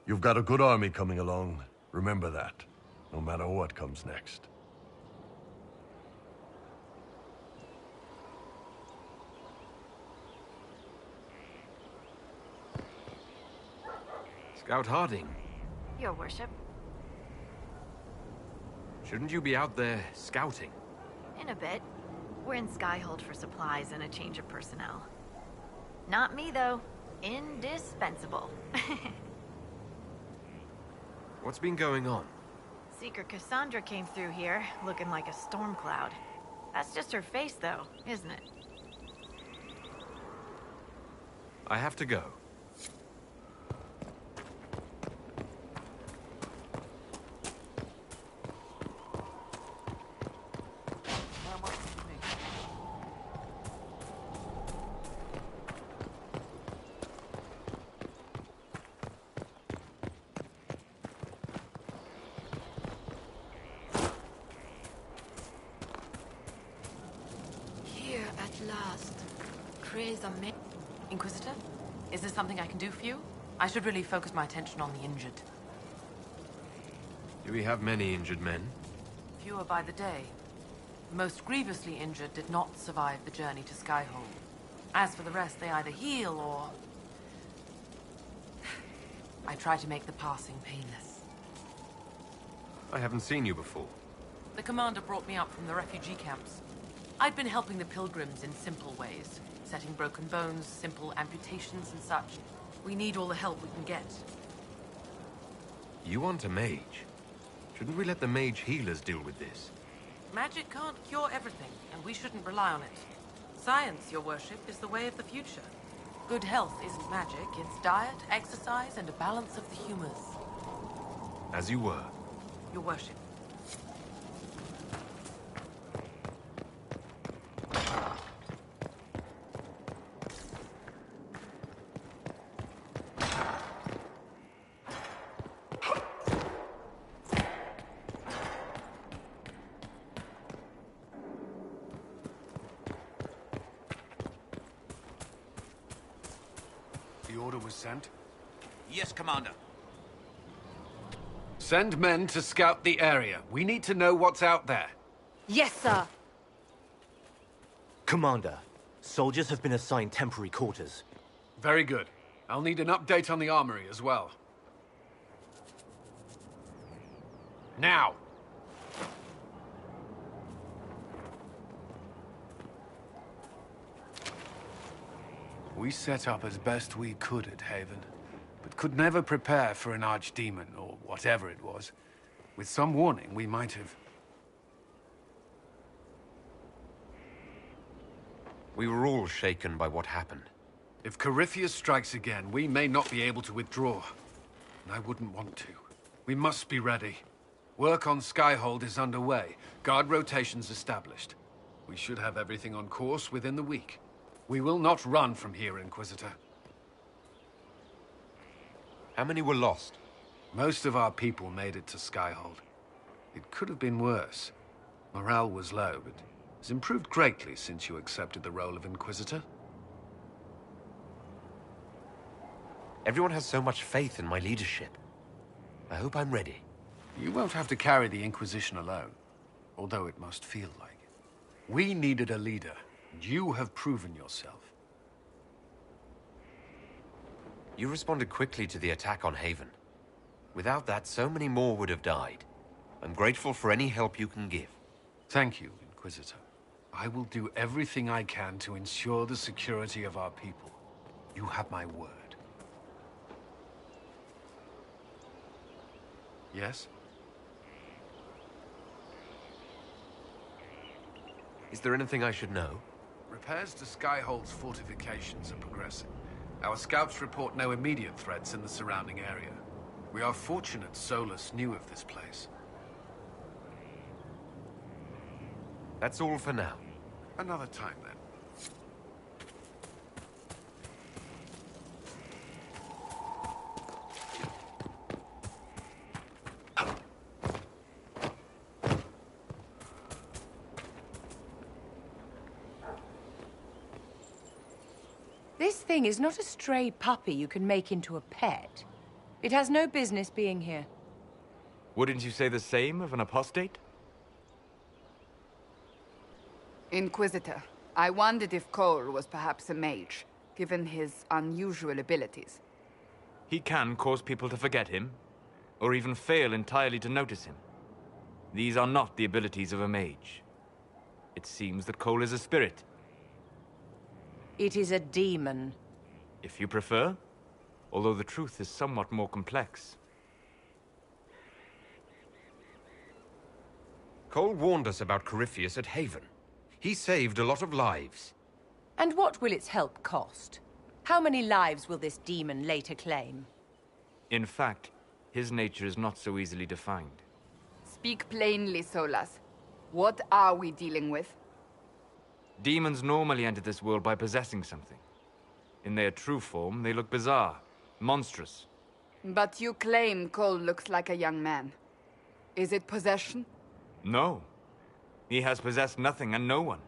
Q: You've got a good army coming along. Remember that. No matter what comes next.
A: Scout Harding.
T: Your worship.
A: Shouldn't you be out there scouting?
T: In a bit. We're in Skyhold for supplies and a change of personnel. Not me, though. Indispensable.
A: What's been going on?
T: Seeker Cassandra came through here, looking like a storm cloud. That's just her face, though, isn't it?
A: I have to go.
U: is amazing. Inquisitor, is there something I can do for you? I should really focus my attention on the injured.
A: Do we have many injured men?
U: Fewer by the day. The most grievously injured did not survive the journey to Skyhold. As for the rest, they either heal or... I try to make the passing painless.
A: I haven't seen you before.
U: The commander brought me up from the refugee camps. I'd been helping the pilgrims in simple ways. Setting broken bones, simple amputations and such. We need all the help we can get.
A: You want a mage? Shouldn't we let the mage healers deal with this?
U: Magic can't cure everything, and we shouldn't rely on it. Science, your worship, is the way of the future. Good health isn't magic, it's diet, exercise, and a balance of the humors.
A: As you were.
U: Your worship.
B: The order was sent?
P: Yes, Commander.
B: Send men to scout the area. We need to know what's out there.
S: Yes, sir.
V: Commander, soldiers have been assigned temporary quarters.
B: Very good. I'll need an update on the armory as well. Now! We set up as best we could at Haven, but could never prepare for an archdemon, or whatever it was. With some warning, we might have...
A: We were all shaken by what happened.
B: If Corypheus strikes again, we may not be able to withdraw. And I wouldn't want to. We must be ready. Work on Skyhold is underway. Guard rotations established. We should have everything on course within the week. We will not run from here, Inquisitor.
A: How many were lost?
B: Most of our people made it to Skyhold. It could have been worse. Morale was low, but has improved greatly since you accepted the role of Inquisitor.
A: Everyone has so much faith in my leadership. I hope I'm ready.
B: You won't have to carry the Inquisition alone, although it must feel like it. We needed a leader, and you have proven yourself.
A: You responded quickly to the attack on Haven. Without that, so many more would have died. I'm grateful for any help you can give.
B: Thank you, Inquisitor. I will do everything I can to ensure the security of our people. You have my word. Yes?
A: Is there anything I should know?
B: Repairs to Skyhold's fortifications are progressing. Our scouts report no immediate threats in the surrounding area. We are fortunate Solus knew of this place.
A: That's all for now.
B: Another time, then.
W: This thing is not a stray puppy you can make into a pet. It has no business being here.
I: Wouldn't you say the same of an apostate?
C: Inquisitor, I wondered if Cole was perhaps a mage, given his unusual abilities.
I: He can cause people to forget him, or even fail entirely to notice him. These are not the abilities of a mage. It seems that Cole is a spirit.
W: It is a demon.
I: If you prefer, although the truth is somewhat more complex.
A: Cole warned us about Corypheus at Haven. He saved a lot of lives.
W: And what will its help cost? How many lives will this demon later claim?
I: In fact, his nature is not so easily defined.
C: Speak plainly, Solas. What are we dealing with?
I: Demons normally enter this world by possessing something. In their true form, they look bizarre, monstrous.
C: But you claim Cole looks like a young man. Is it possession?
I: No. He has possessed nothing and no one.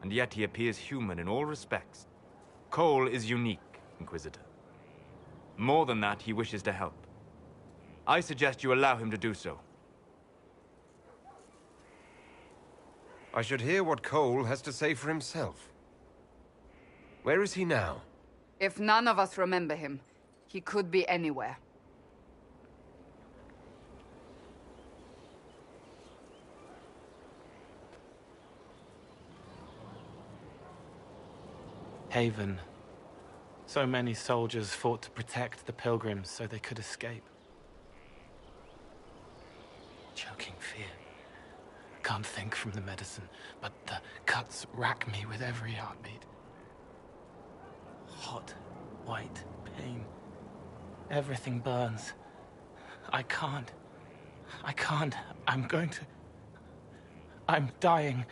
I: And yet he appears human in all respects. Cole is unique, Inquisitor. More than that, he wishes to help. I suggest you allow him to do so.
A: I should hear what Cole has to say for himself. Where is he now?
C: If none of us remember him, he could be anywhere.
F: Haven. So many soldiers fought to protect the pilgrims so they could escape. Choking fear. Can't think from the medicine, but the cuts rack me with every heartbeat. Hot, white pain. Everything burns. I can't. I'm going to... I'm dying.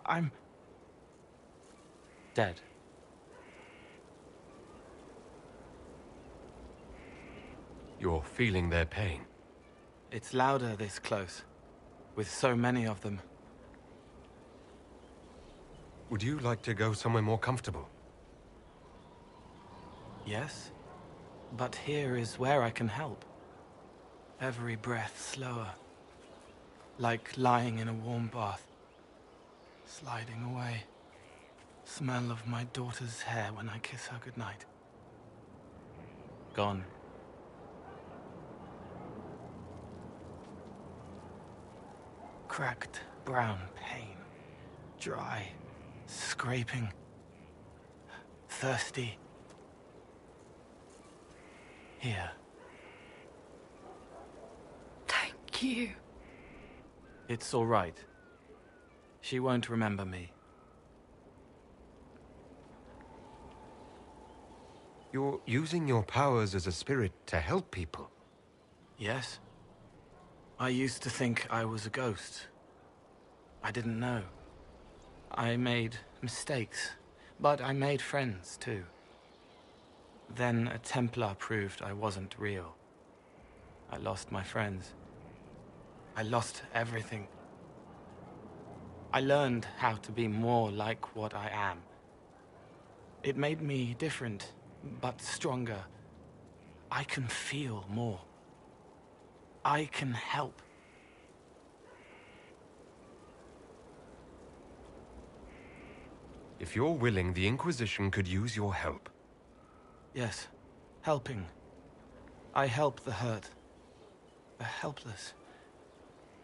F: I'm... dead.
A: You're feeling their pain.
F: It's louder this close, with so many of them.
A: Would you like to go somewhere more comfortable?
F: Yes, but here is where I can help. Every breath slower, like lying in a warm bath, sliding away. Smell of my daughter's hair when I kiss her goodnight. Gone. Cracked brown pain, dry, scraping, thirsty. Here.
C: Thank you.
F: It's all right. She won't remember me.
A: You're using your powers as a spirit to help people.
F: Yes. I used to think I was a ghost. I didn't know. I made mistakes, but I made friends too. Then a Templar proved I wasn't real. I lost my friends. I lost everything. I learned how to be more like what I am. It made me different, but stronger. I can feel more. I can help.
A: If you're willing, the Inquisition could use your help.
F: Yes, helping. I help the hurt, the helpless.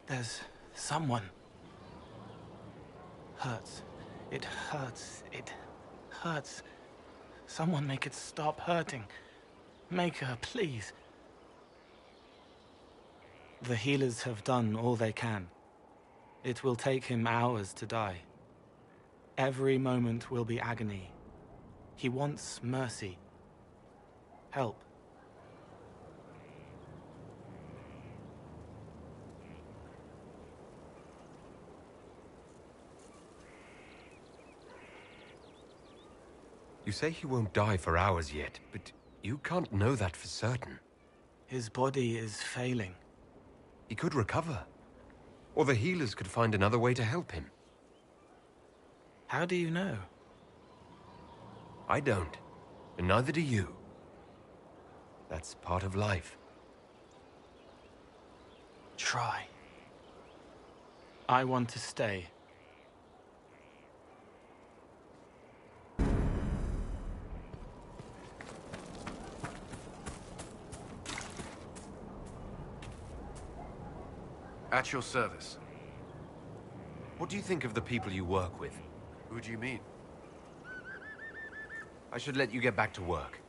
F: There's someone. Hurts. It hurts. It hurts. Someone make it stop hurting. Make her, please. The healers have done all they can. It will take him hours to die. Every moment will be agony. He wants mercy. Help.
A: You say he won't die for hours yet, but you can't know that for certain.
F: His body is failing.
A: He could recover. Or the healers could find another way to help him.
F: How do you know?
A: I don't. And neither do you. That's part of life.
F: Try. I want to stay.
B: At your service.
A: What do you think of the people you work with?
B: Who do you mean?
A: I should let you get back to work.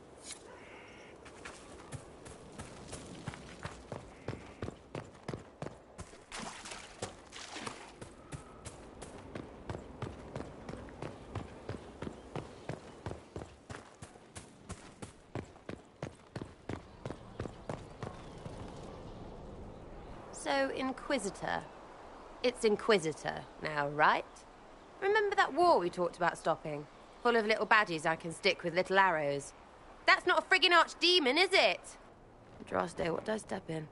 G: So, Inquisitor. It's Inquisitor now, right? Remember that war we talked about stopping? Full of little baddies I can stick with little arrows. That's not a friggin' archdemon, is it? Drosday, what do I step in?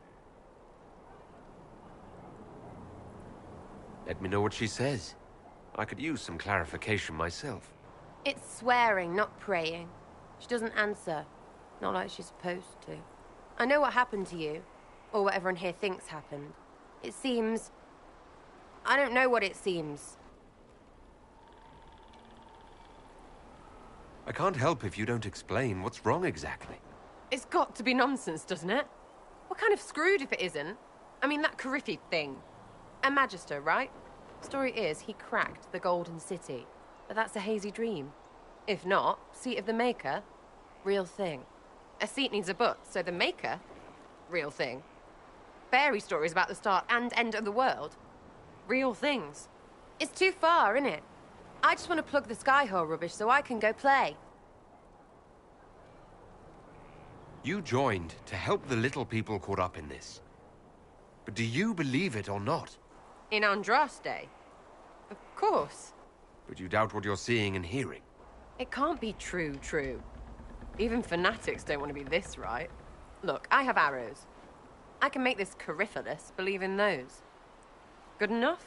A: Let me know what she says. I could use some clarification myself.
G: It's swearing, not praying. She doesn't answer. Not like she's supposed to. I know what happened to you. Or what everyone here thinks happened. It seems... I don't know what it seems.
A: I can't help if you don't explain what's wrong exactly.
H: It's got to be nonsense, doesn't it? We're kind of screwed if it isn't. I mean, that Coryphi thing. A magister, right? Story is, he cracked the Golden City. But that's a hazy dream. If not, seat of the Maker, real thing. A seat needs a butt, so the Maker, real thing. Fairy stories about the start and end of the world, real things.
G: It's too far, innit? I just want to plug the Skyhole rubbish so I can go play.
A: You joined to help the little people caught up in this. But do you believe it or not?
H: In Andraste? Of course.
A: But you doubt what you're seeing and hearing.
H: It can't be true. Even fanatics don't want to be this right. Look, I have arrows. I can make this Coryphius believe in those. Good enough?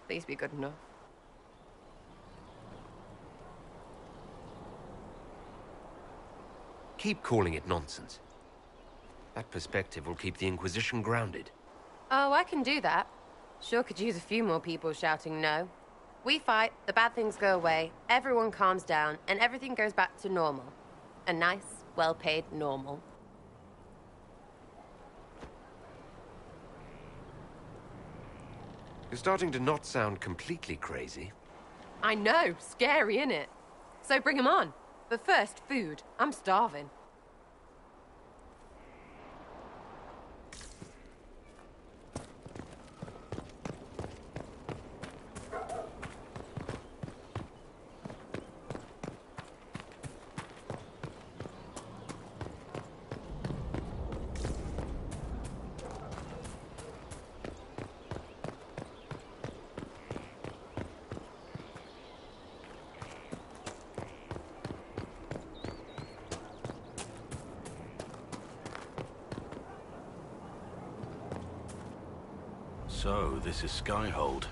H: Please be good enough.
A: Keep calling it nonsense. That perspective will keep the Inquisition grounded.
G: Oh, I can do that. Sure could use a few more people shouting no. We fight, the bad things go away, everyone calms down, and everything goes back to normal. A nice, well-paid normal.
A: You're starting to not sound completely crazy.
H: I know, scary, innit? So bring 'em on. But first, food. I'm starving.
J: So, this is Skyhold.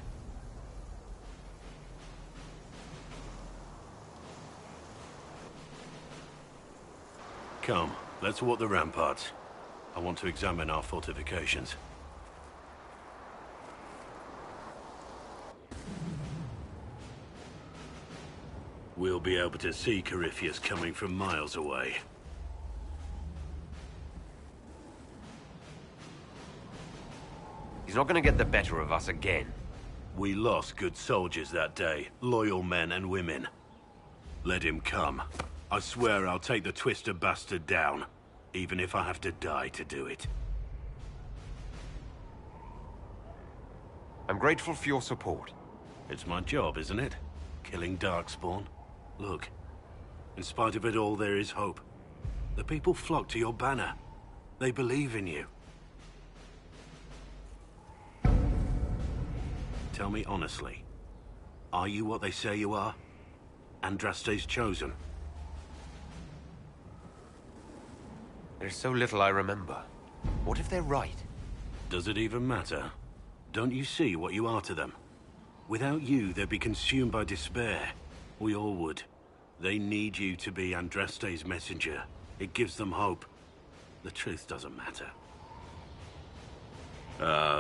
J: Come, let's walk the ramparts. I want to examine our fortifications. We'll be able to see Coryphius coming from miles away.
A: He's not going to get the better of us again.
J: We lost good soldiers that day, loyal men and women. Let him come. I swear I'll take the twister bastard down, even if I have to die to do it.
A: I'm grateful for your support.
J: It's my job, isn't it? Killing Darkspawn. Look, in spite of it all, there is hope. The people flock to your banner. They believe in you. Tell me honestly, are you what they say you are? Andraste's chosen?
A: There's so little I remember. What if they're right?
J: Does it even matter? Don't you see what you are to them? Without you, they'd be consumed by despair. We all would. They need you to be Andraste's messenger. It gives them hope. The truth doesn't matter.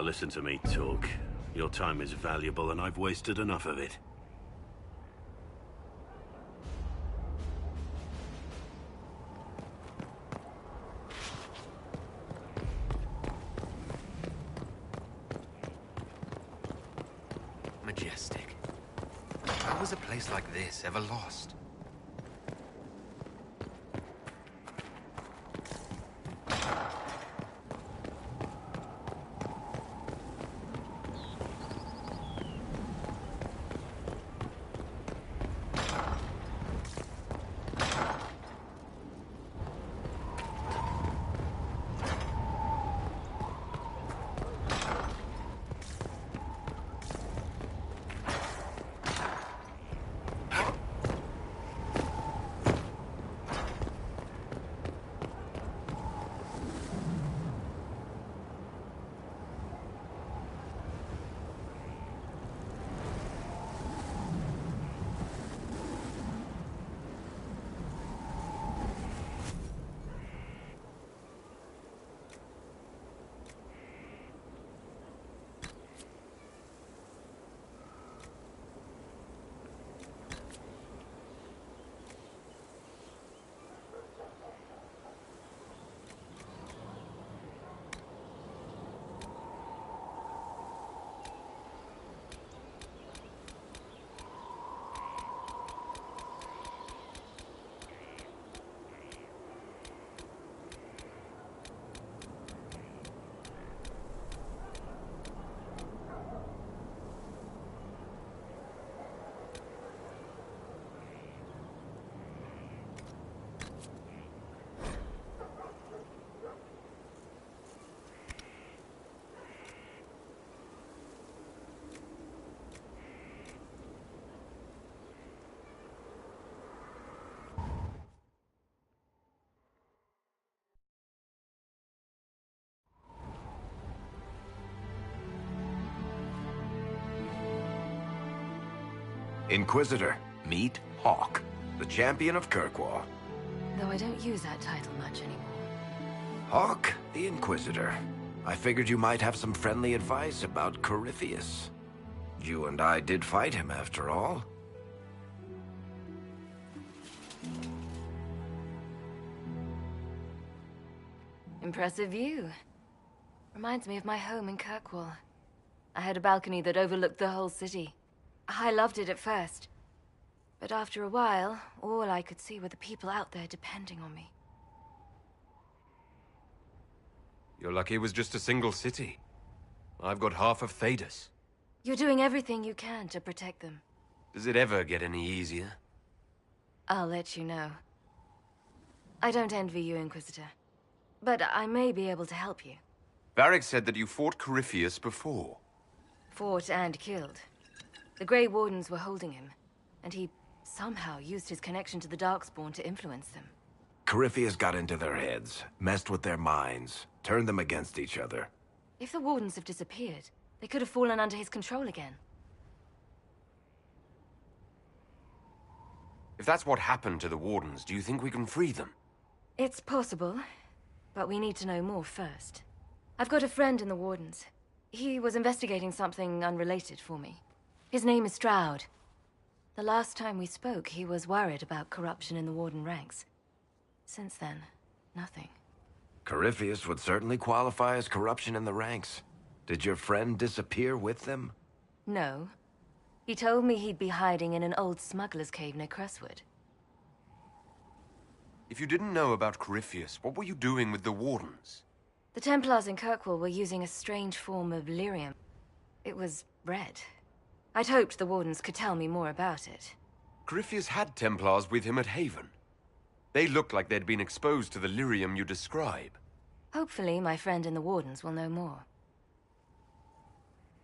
J: Listen to me talk. Your time is valuable, and I've wasted enough of it.
A: Majestic. How was a place like this ever lost?
L: Inquisitor, meet Hawk, the champion of Kirkwall.
E: Though I don't use that title much anymore.
L: Hawk, the Inquisitor. I figured you might have some friendly advice about Corypheus. You and I did fight him, after all.
E: Impressive view. Reminds me of my home in Kirkwall. I had a balcony that overlooked the whole city. I loved it at first. But after a while, all I could see were the people out there depending on me.
A: You're lucky it was just a single city. I've got half of Thedas.
E: You're doing everything you can to protect them.
A: Does it ever get any easier?
E: I'll let you know. I don't envy you, Inquisitor. But I may be able to help you.
A: Varric said that you fought Corypheus before.
E: Fought and killed. The Grey Wardens were holding him, and he somehow used his connection to the Darkspawn to influence them.
L: Corypheus got into their heads, messed with their minds, turned them against each other.
E: If the Wardens have disappeared, they could have fallen under his control again.
A: If that's what happened to the Wardens, do you think we can free them?
E: It's possible, but we need to know more first. I've got a friend in the Wardens. He was investigating something unrelated for me. His name is Stroud. The last time we spoke, he was worried about corruption in the Warden ranks. Since then, nothing.
L: Corypheus would certainly qualify as corruption in the ranks. Did your friend disappear with them?
E: No. He told me he'd be hiding in an old smuggler's cave near Crestwood.
A: If you didn't know about Corypheus, what were you doing with the Wardens?
E: The Templars in Kirkwall were using a strange form of lyrium. It was red. I'd hoped the Wardens could tell me more about it.
A: Corypheus had Templars with him at Haven. They looked like they'd been exposed to the lyrium you describe.
E: Hopefully, my friend in the Wardens will know more.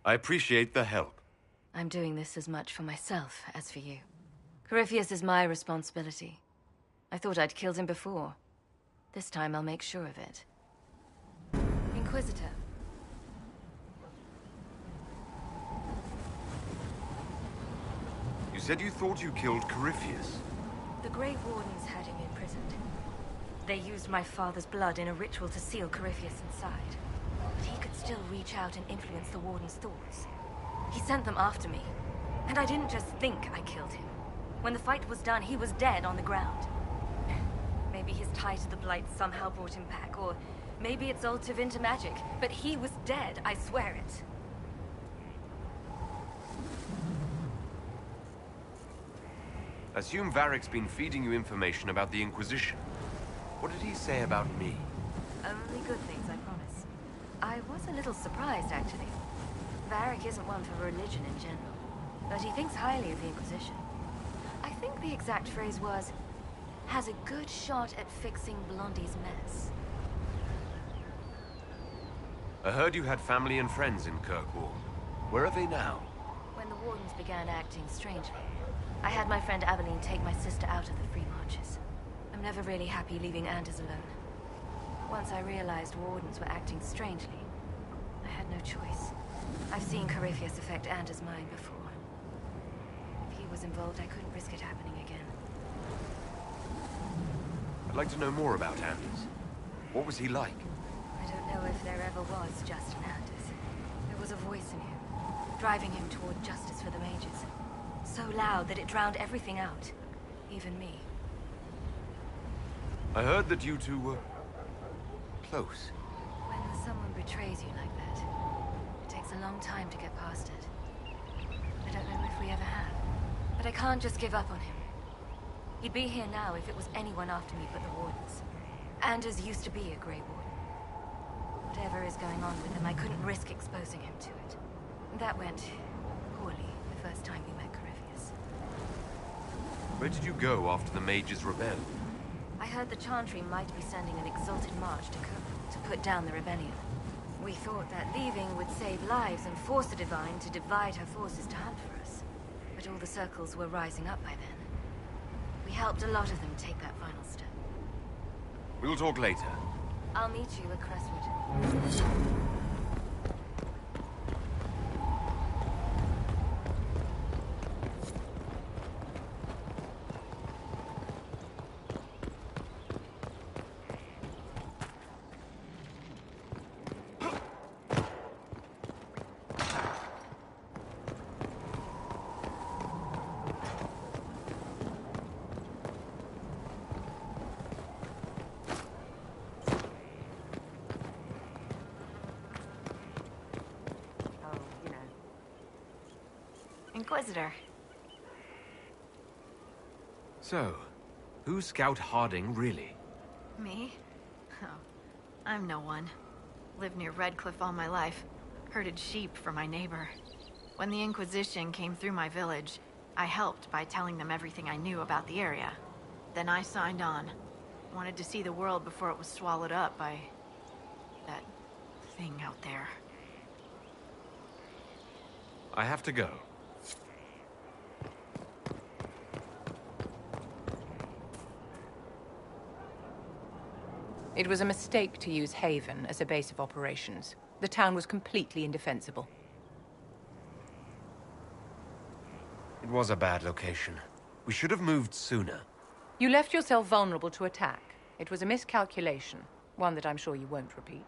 A: I appreciate the help.
E: I'm doing this as much for myself as for you. Corypheus is my responsibility. I thought I'd killed him before. This time I'll make sure of it. Inquisitor.
A: You said you thought you killed Corypheus.
E: The Grey Wardens had him imprisoned. They used my father's blood in a ritual to seal Corypheus inside. But he could still reach out and influence the Warden's thoughts. He sent them after me. And I didn't just think I killed him. When the fight was done, he was dead on the ground. Maybe his tie to the Blight somehow brought him back, or maybe it's all Tevinter magic. But he was dead, I swear it.
A: Assume Varric's been feeding you information about the Inquisition. What did he say about me?
E: Only good things, I promise. I was a little surprised, actually. Varric isn't one for religion in general, but he thinks highly of the Inquisition. I think the exact phrase was, has a good shot at fixing Blondie's mess.
A: I heard you had family and friends in Kirkwall. Where are they now?
E: When the Wardens began acting strangely, I had my friend Aveline take my sister out of the Free Marches. I'm never really happy leaving Anders alone. Once I realized Wardens were acting strangely, I had no choice. I've seen Corypheus affect Anders' mind before. If he was involved, I couldn't risk it happening again.
A: I'd like to know more about Anders. What was he like?
E: I don't know if there ever was just an Anders. There was a voice in him, driving him toward justice for the mages. So loud that it drowned everything out. Even me.
A: I heard that you two were close.
E: When someone betrays you like that, it takes a long time to get past it. I don't know if we ever have. But I can't just give up on him. He'd be here now if it was anyone after me but the Wardens. Anders used to be a Grey Warden. Whatever is going on with him, I couldn't risk exposing him to it. That went poorly the first time we met Corypheus.
A: Where did you go after the mages rebelled?
E: I heard the Chantry might be sending an exalted march to Kirkwall to put down the rebellion. We thought that leaving would save lives and force the Divine to divide her forces to hunt for us. But all the circles were rising up by then. We helped a lot of them take that final step.
A: We'll talk later.
E: I'll meet you at Crestwood.
T: Inquisitor.
I: So, who's Scout Harding, really?
T: Me? Oh, I'm no one. Lived near Redcliffe all my life. Herded sheep for my neighbor. When the Inquisition came through my village, I helped by telling them everything I knew about the area. Then I signed on. Wanted to see the world before it was swallowed up by... that thing out there.
A: I have to go.
W: It was a mistake to use Haven as a base of operations. The town was completely indefensible.
A: It was a bad location. We should have moved sooner.
W: You left yourself vulnerable to attack. It was a miscalculation, one that I'm sure you won't repeat.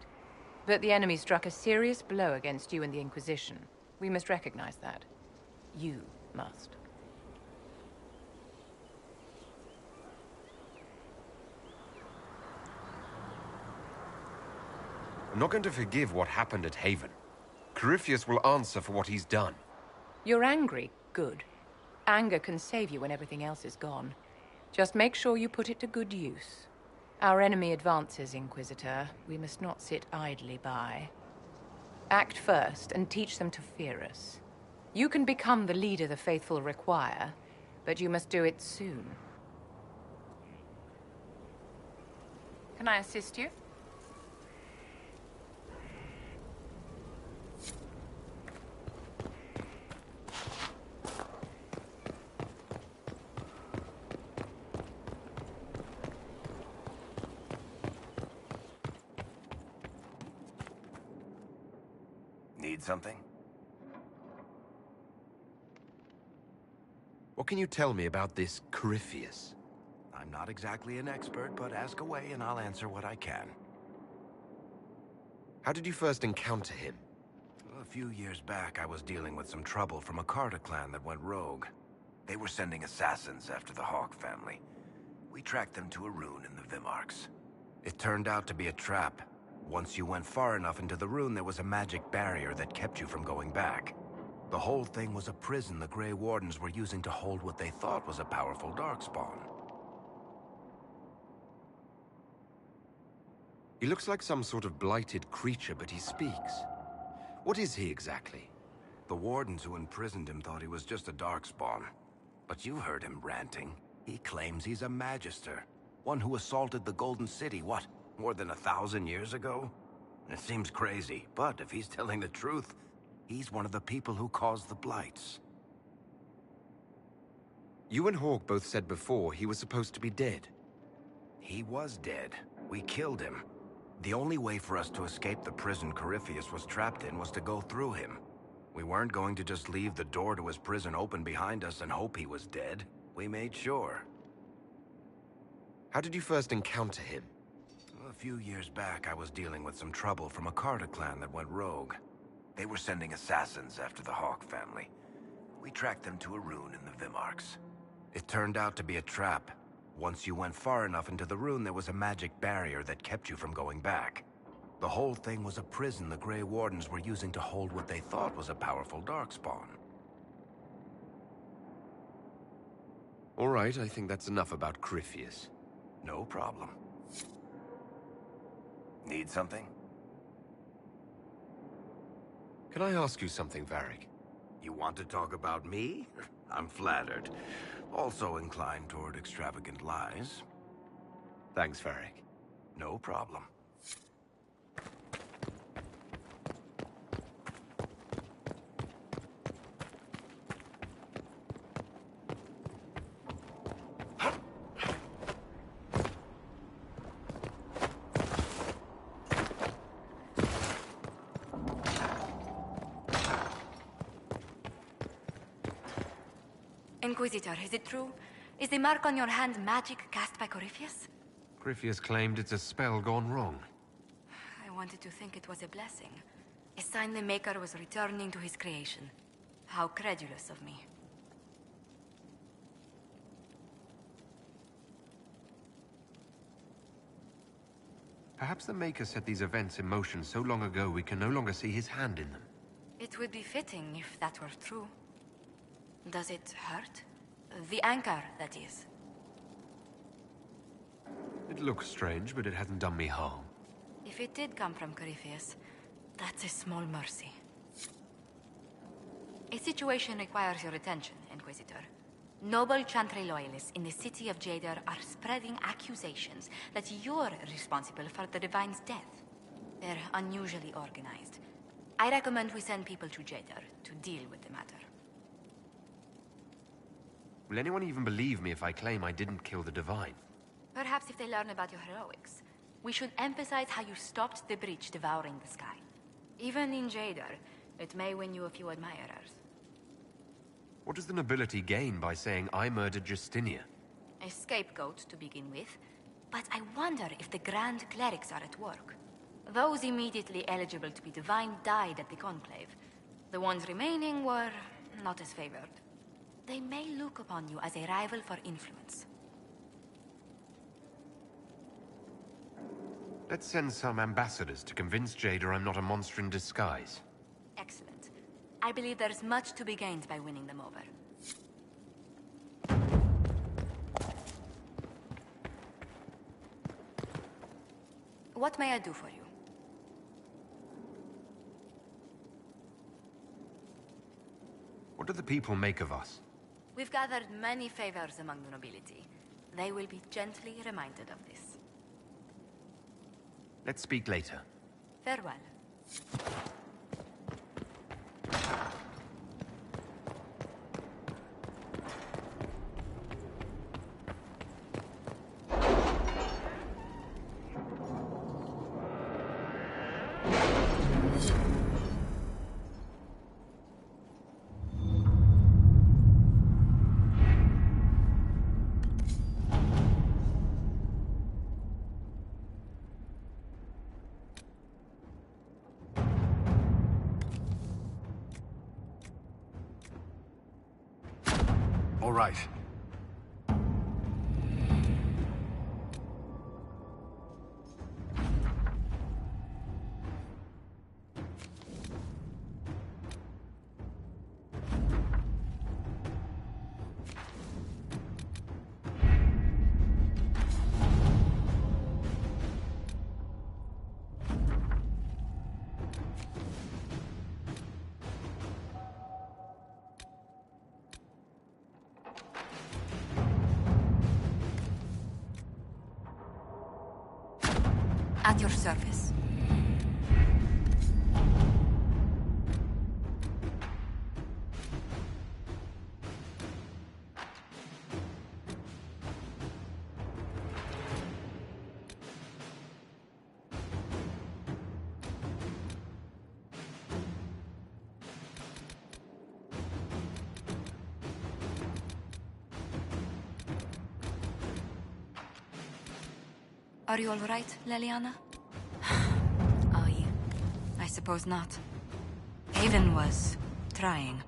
W: But the enemy struck a serious blow against you and the Inquisition. We must recognize that. You must.
A: I'm not going to forgive what happened at Haven. Corypheus will answer for what he's done.
W: You're angry. Good. Anger can save you when everything else is gone. Just make sure you put it to good use. Our enemy advances, Inquisitor. We must not sit idly by. Act first and teach them to fear us. You can become the leader the faithful require, but you must do it soon. Can I assist you?
L: Need something?
A: What can you tell me about this Corypheus?
L: I'm not exactly an expert, but ask away and I'll answer what I can.
A: How did you first encounter him?
L: A few years back, I was dealing with some trouble from a Carter clan that went rogue. They were sending assassins after the Hawk family. We tracked them to a rune in the Vimarks. It turned out to be a trap. Once you went far enough into the rune, there was a magic barrier that kept you from going back. The whole thing was a prison the Grey Wardens were using to hold what they thought was a powerful Darkspawn.
A: He looks like some sort of blighted creature, but he speaks. What is he exactly?
L: The Wardens who imprisoned him thought he was just a Darkspawn. But you heard him ranting. He claims he's a Magister. One who assaulted the Golden City, what, more than 1,000 years ago? It seems crazy, but if he's telling the truth, he's one of the people who caused the blights.
A: You and Hawk both said before he was supposed to be dead.
L: He was dead. We killed him. The only way for us to escape the prison Corypheus was trapped in was to go through him. We weren't going to just leave the door to his prison open behind us and hope he was dead. We made sure.
A: How did you first encounter him?
L: A few years back, I was dealing with some trouble from a Carter clan that went rogue. They were sending assassins after the Hawk family. We tracked them to a rune in the Vimarks. It turned out to be a trap. Once you went far enough into the rune, there was a magic barrier that kept you from going back. The whole thing was a prison the Grey Wardens were using to hold what they thought was a powerful Darkspawn.
A: All right, I think that's enough about Corypheus.
L: No problem. Need something?
A: Can I ask you something, Varric?
L: You want to talk about me? I'm flattered. Also inclined toward extravagant lies.
A: Thanks, Varric.
L: No problem.
E: Inquisitor, is it true? Is the mark on your hand magic cast by Corypheus?
A: Corypheus claimed it's a spell gone wrong.
E: I wanted to think it was a blessing. A sign the Maker was returning to his creation. How credulous of me.
A: Perhaps the Maker set these events in motion so long ago we can no longer see his hand in them.
E: It would be fitting if that were true.
O: Does it hurt? The anchor, that is.
A: It looks strange, but it hasn't done me harm.
O: If it did come from Corypheus, that's a small mercy. A situation requires your attention, Inquisitor. Noble Chantry loyalists in the city of Jadar are spreading accusations that you're responsible for the Divine's death. They're unusually organized. I recommend we send people to Jadar to deal with the matter.
A: Will anyone even believe me if I claim I didn't kill the Divine?
O: Perhaps if they learn about your heroics. We should emphasize how you stopped the breach devouring the sky. Even in Jadar, it may win you a few admirers.
A: What does the nobility gain by saying I murdered Justinia?
O: A scapegoat to begin with, but I wonder if the Grand Clerics are at work. Those immediately eligible to be Divine died at the Conclave. The ones remaining were not as favored. They may look upon you as a rival for influence.
A: Let's send some ambassadors to convince Jada I'm not a monster in disguise.
O: Excellent. I believe there's much to be gained by winning them over. What may I do for you?
A: What do the people make of us?
O: We've gathered many favors among the nobility. They will be gently reminded of this.
A: Let's speak later.
O: Farewell.
B: All right.
O: At your service. Are you all right, Leliana? I suppose not. Haven was trying.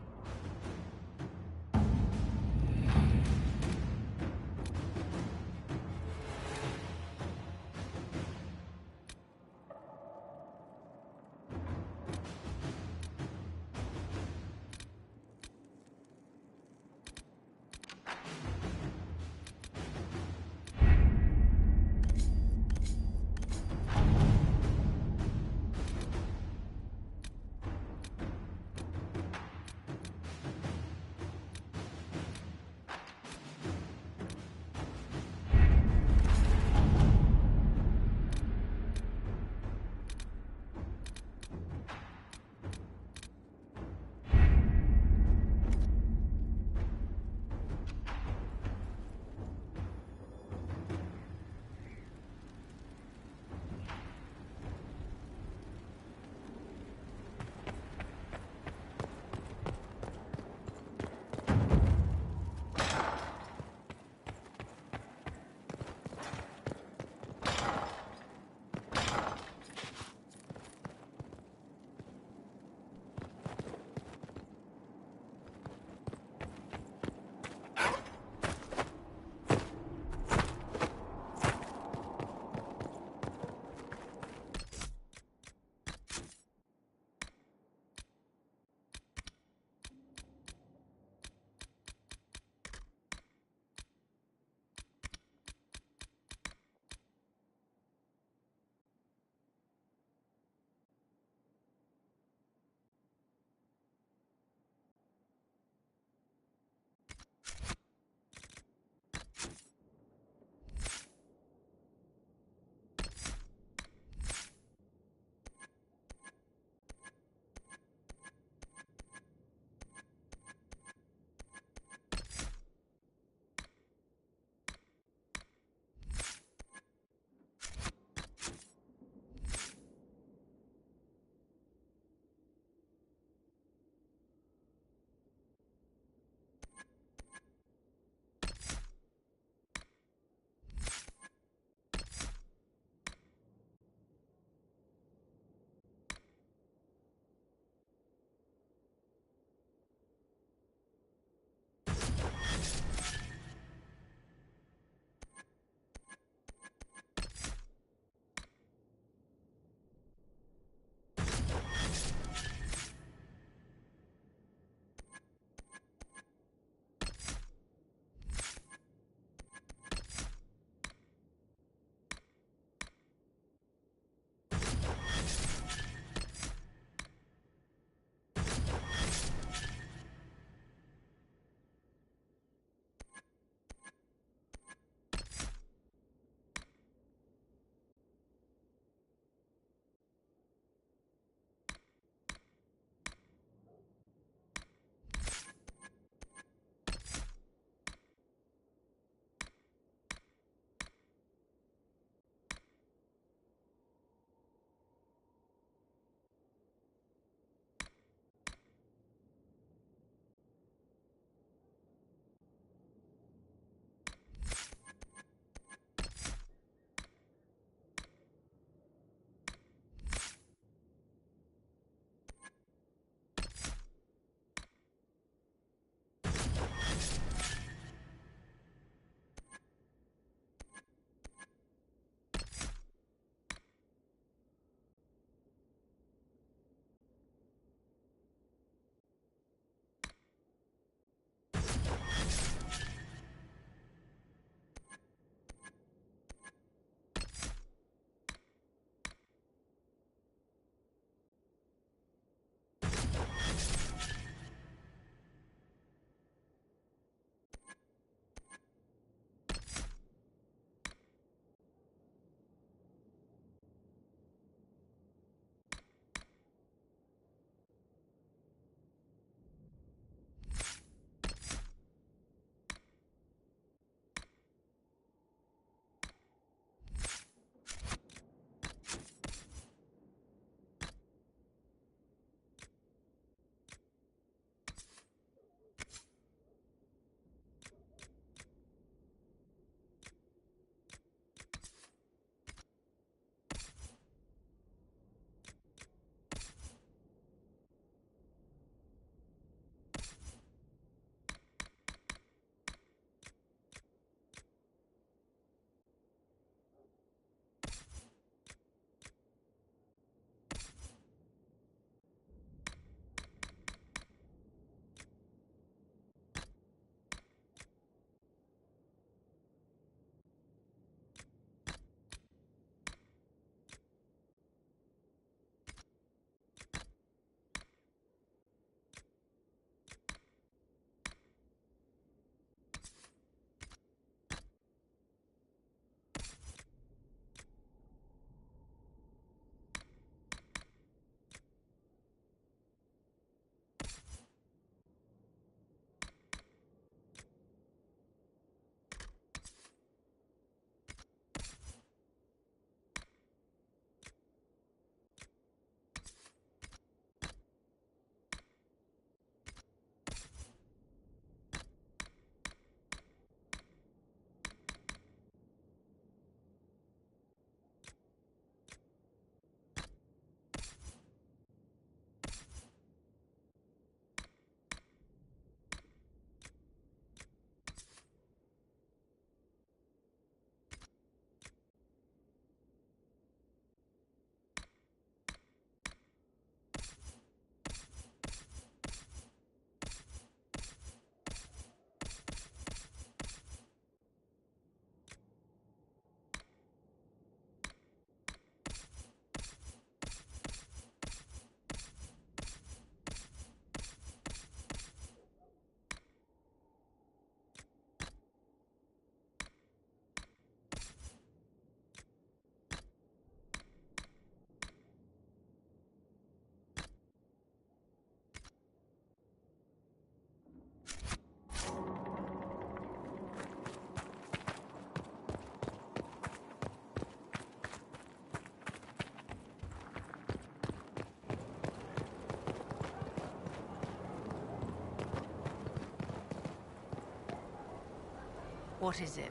T: What is it?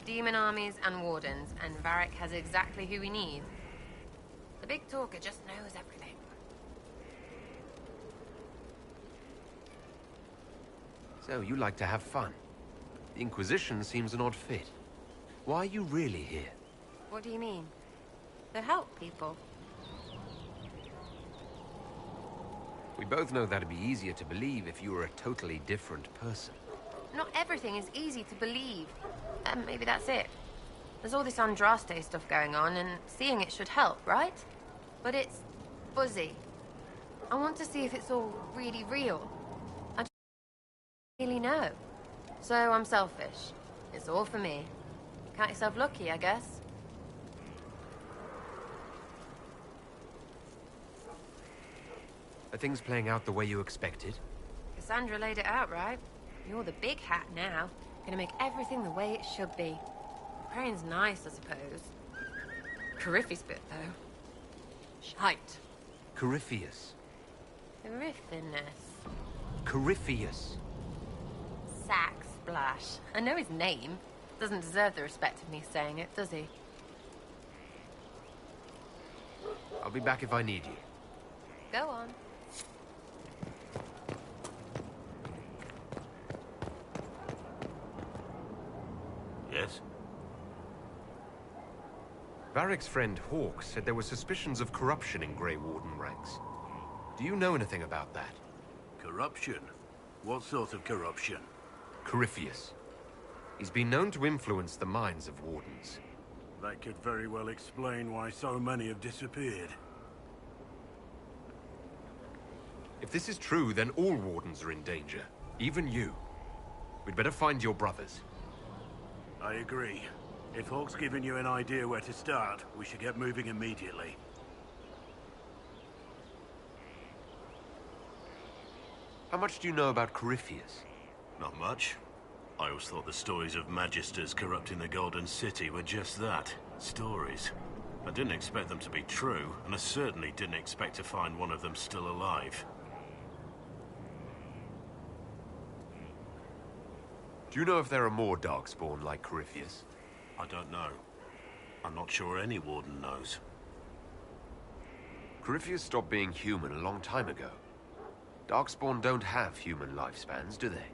H: Demon armies and wardens, and Varric has exactly who we need. The big talker just knows everything.
A: So, you like to have fun. The Inquisition seems an odd fit. Why are you really here?
H: What do you mean? To help people.
A: We both know that'd be easier to believe if you were a totally different person.
H: Not everything is easy to believe. And maybe that's it. There's all this Andraste stuff going on, and seeing it should help, right? But it's fuzzy. I want to see if it's all really real. I don't really know. So I'm selfish. It's all for me. Count yourself lucky, I guess.
A: Are things playing out the way you expected?
H: Cassandra laid it out, right? You're the big hat now. Gonna make everything the way it should be. Praying's nice, I suppose. Corypheus bit, though. Shite.
A: Corypheus.
H: Corypheus.
A: Corypheus.
H: Sack Splash. I know his name. Doesn't deserve the respect of me saying it, does he?
A: I'll be back if I need you.
H: Go on.
J: Yes?
A: Varric's friend Hawke said there were suspicions of corruption in Grey Warden ranks. Do you know anything about that?
J: Corruption? What sort of corruption?
A: Corypheus. He's been known to influence the minds of Wardens.
J: That could very well explain why so many have disappeared.
A: If this is true, then all Wardens are in danger. Even you. We'd better find your brothers.
J: I agree. If Hawke's given you an idea where to start, we should get moving immediately.
A: How much do you know about Corypheus?
J: Not much. I always thought the stories of Magisters corrupting the Golden City were just that. Stories. I didn't expect them to be true, and I certainly didn't expect to find one of them still alive.
A: Do you know if there are more Darkspawn like Corypheus?
J: I don't know. I'm not sure any Warden knows.
A: Corypheus stopped being human a long time ago. Darkspawn don't have human lifespans, do they?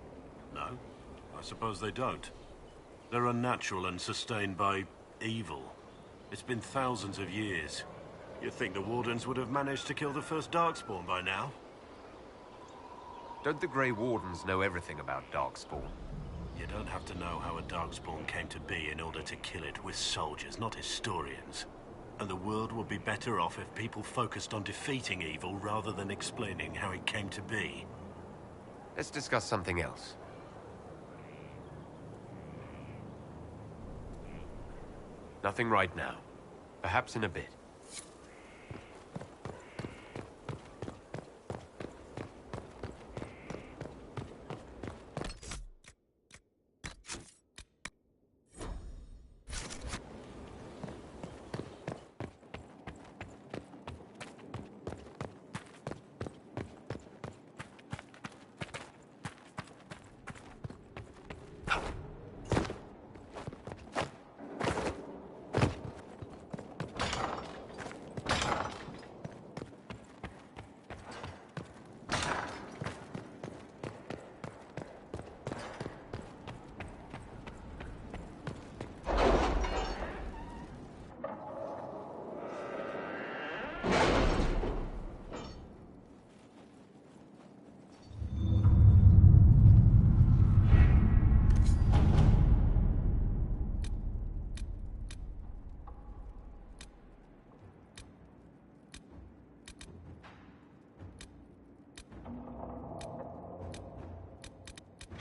J: No, I suppose they don't. They're unnatural and sustained by evil. It's been thousands of years. You'd think the Wardens would have managed to kill the first Darkspawn by now.
A: Don't the Grey Wardens know everything about Darkspawn?
J: You don't have to know how a Darkspawn came to be in order to kill it with soldiers, not historians. And the world would be better off if people focused on defeating evil rather than explaining how it came to be.
A: Let's discuss something else. Nothing right now. Perhaps in a bit.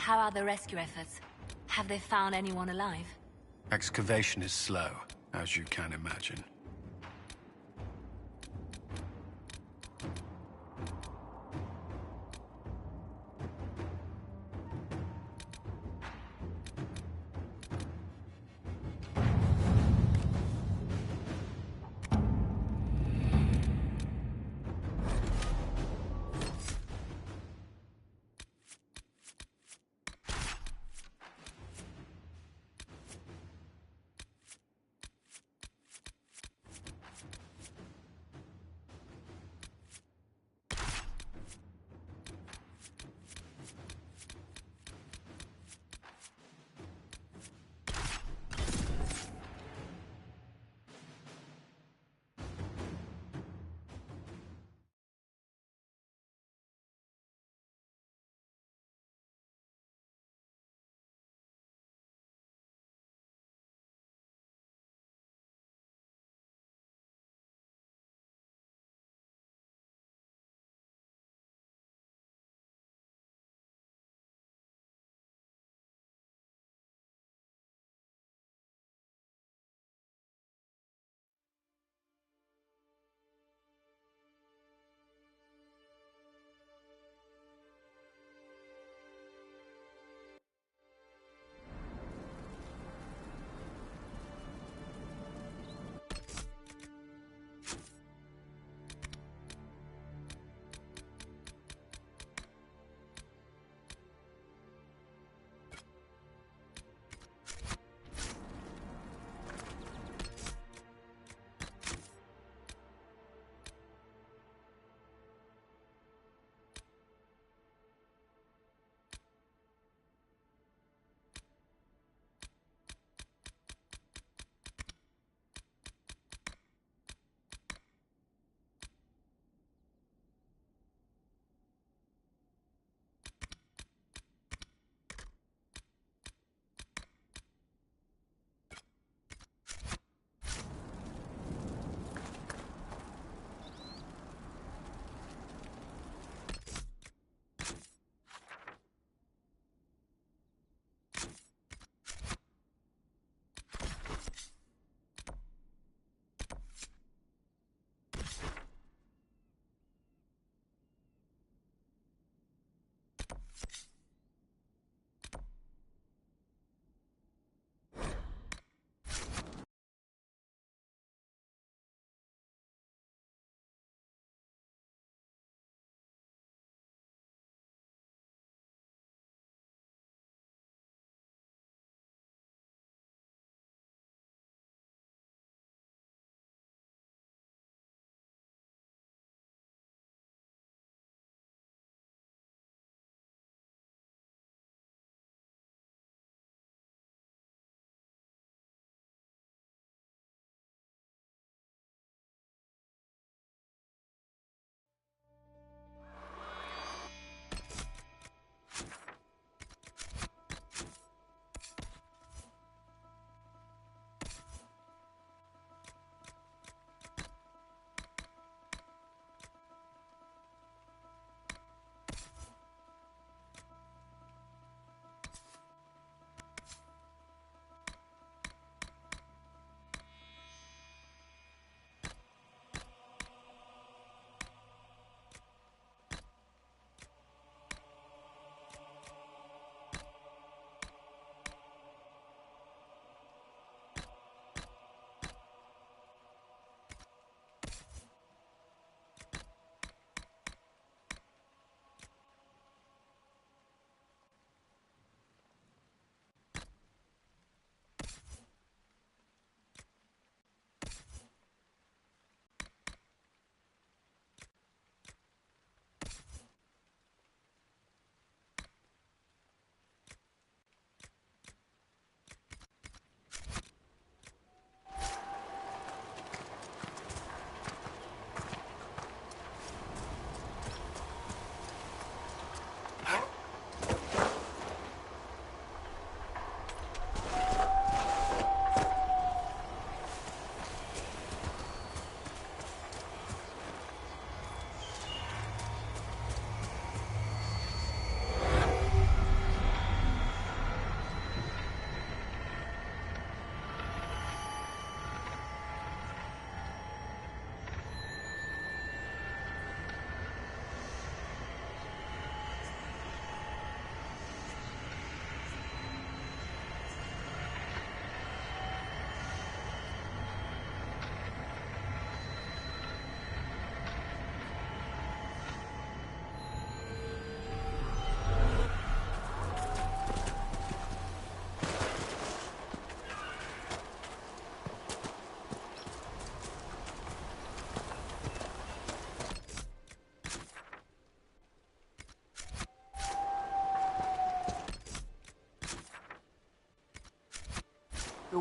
E: How are the rescue efforts? Have they found anyone alive?
B: Excavation is slow, as you can imagine.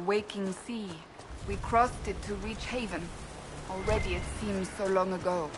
C: waking sea. We crossed it to reach Haven. Already it seems so long ago.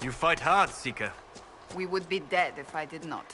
I: You fight hard, Seeker.
C: We would be dead if I did not.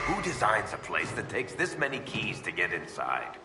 L: Who designs a place that takes this many keys to get inside?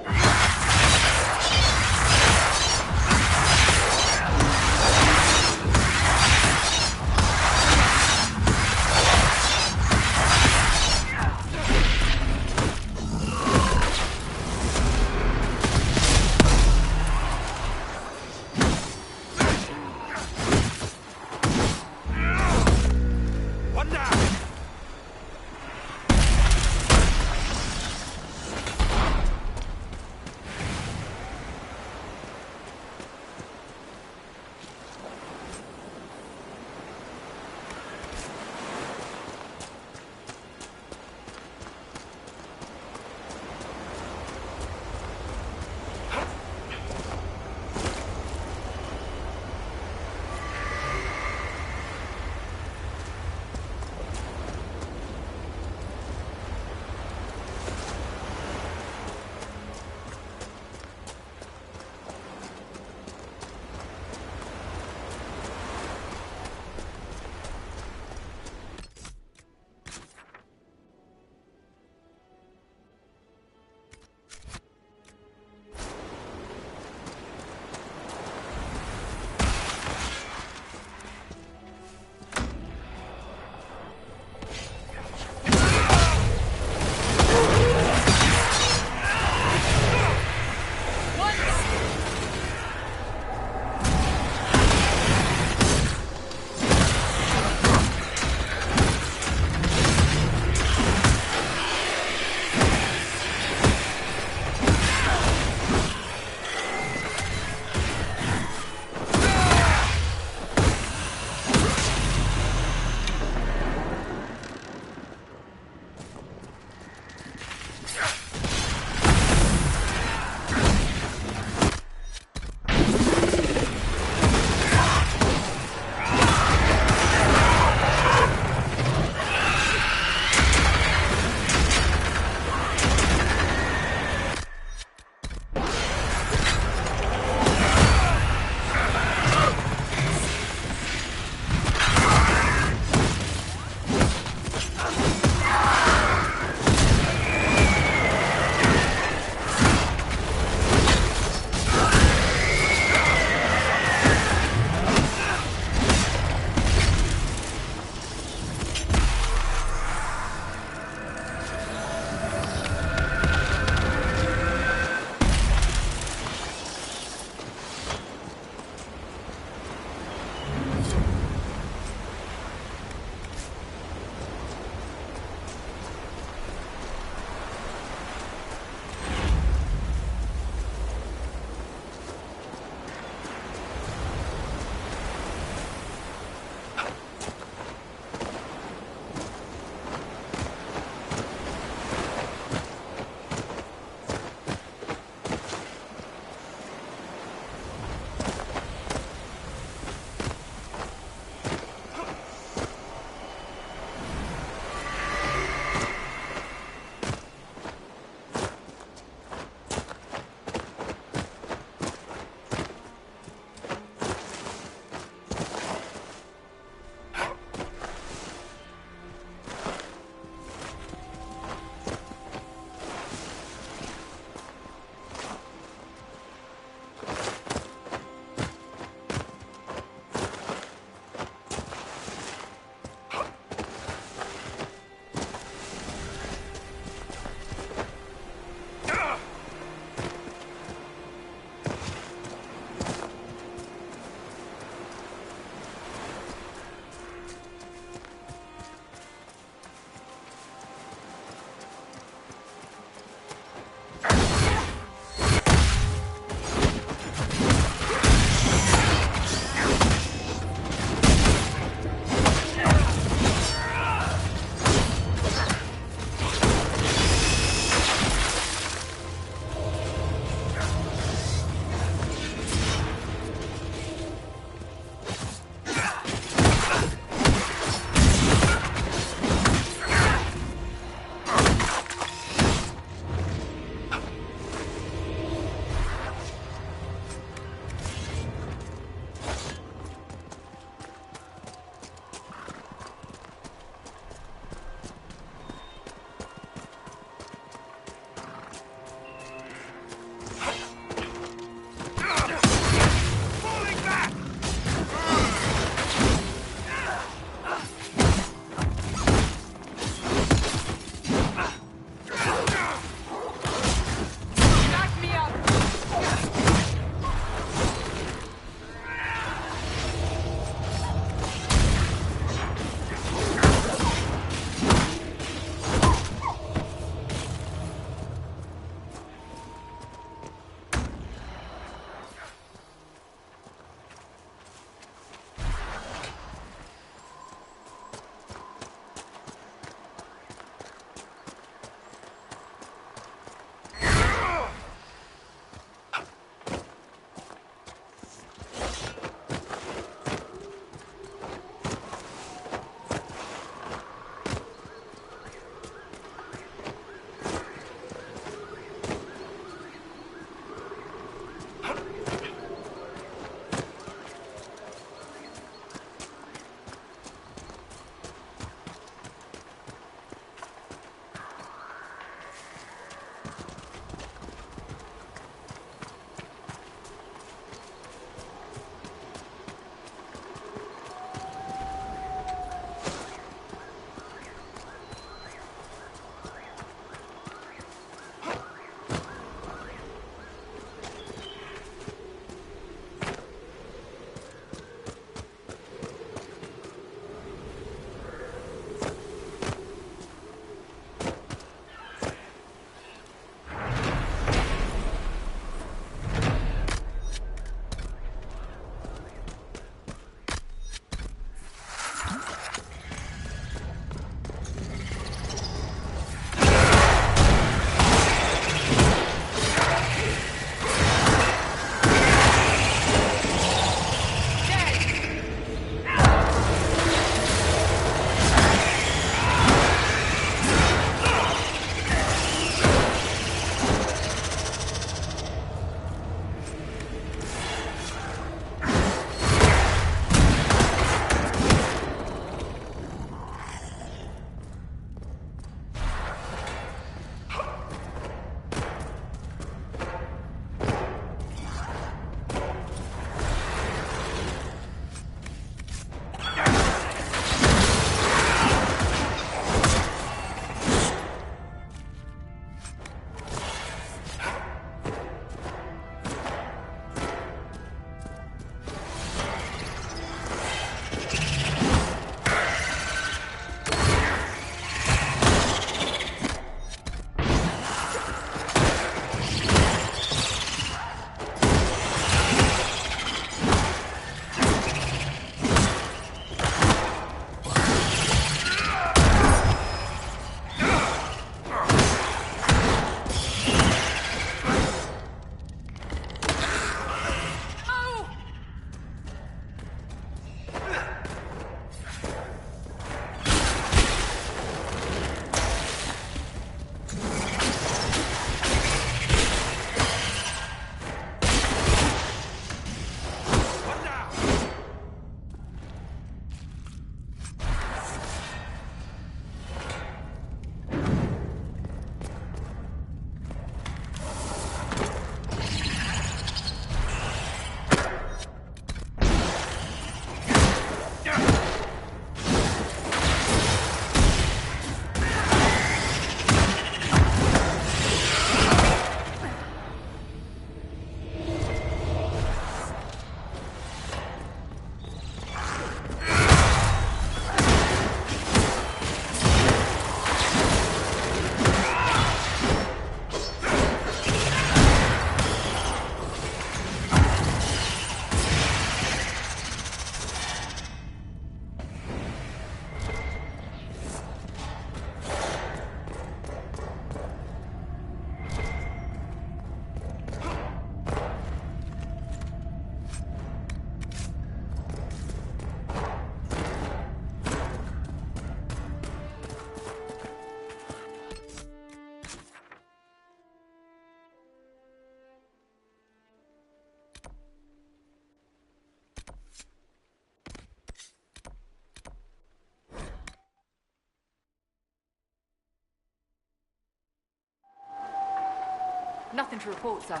C: Nothing to report, sir.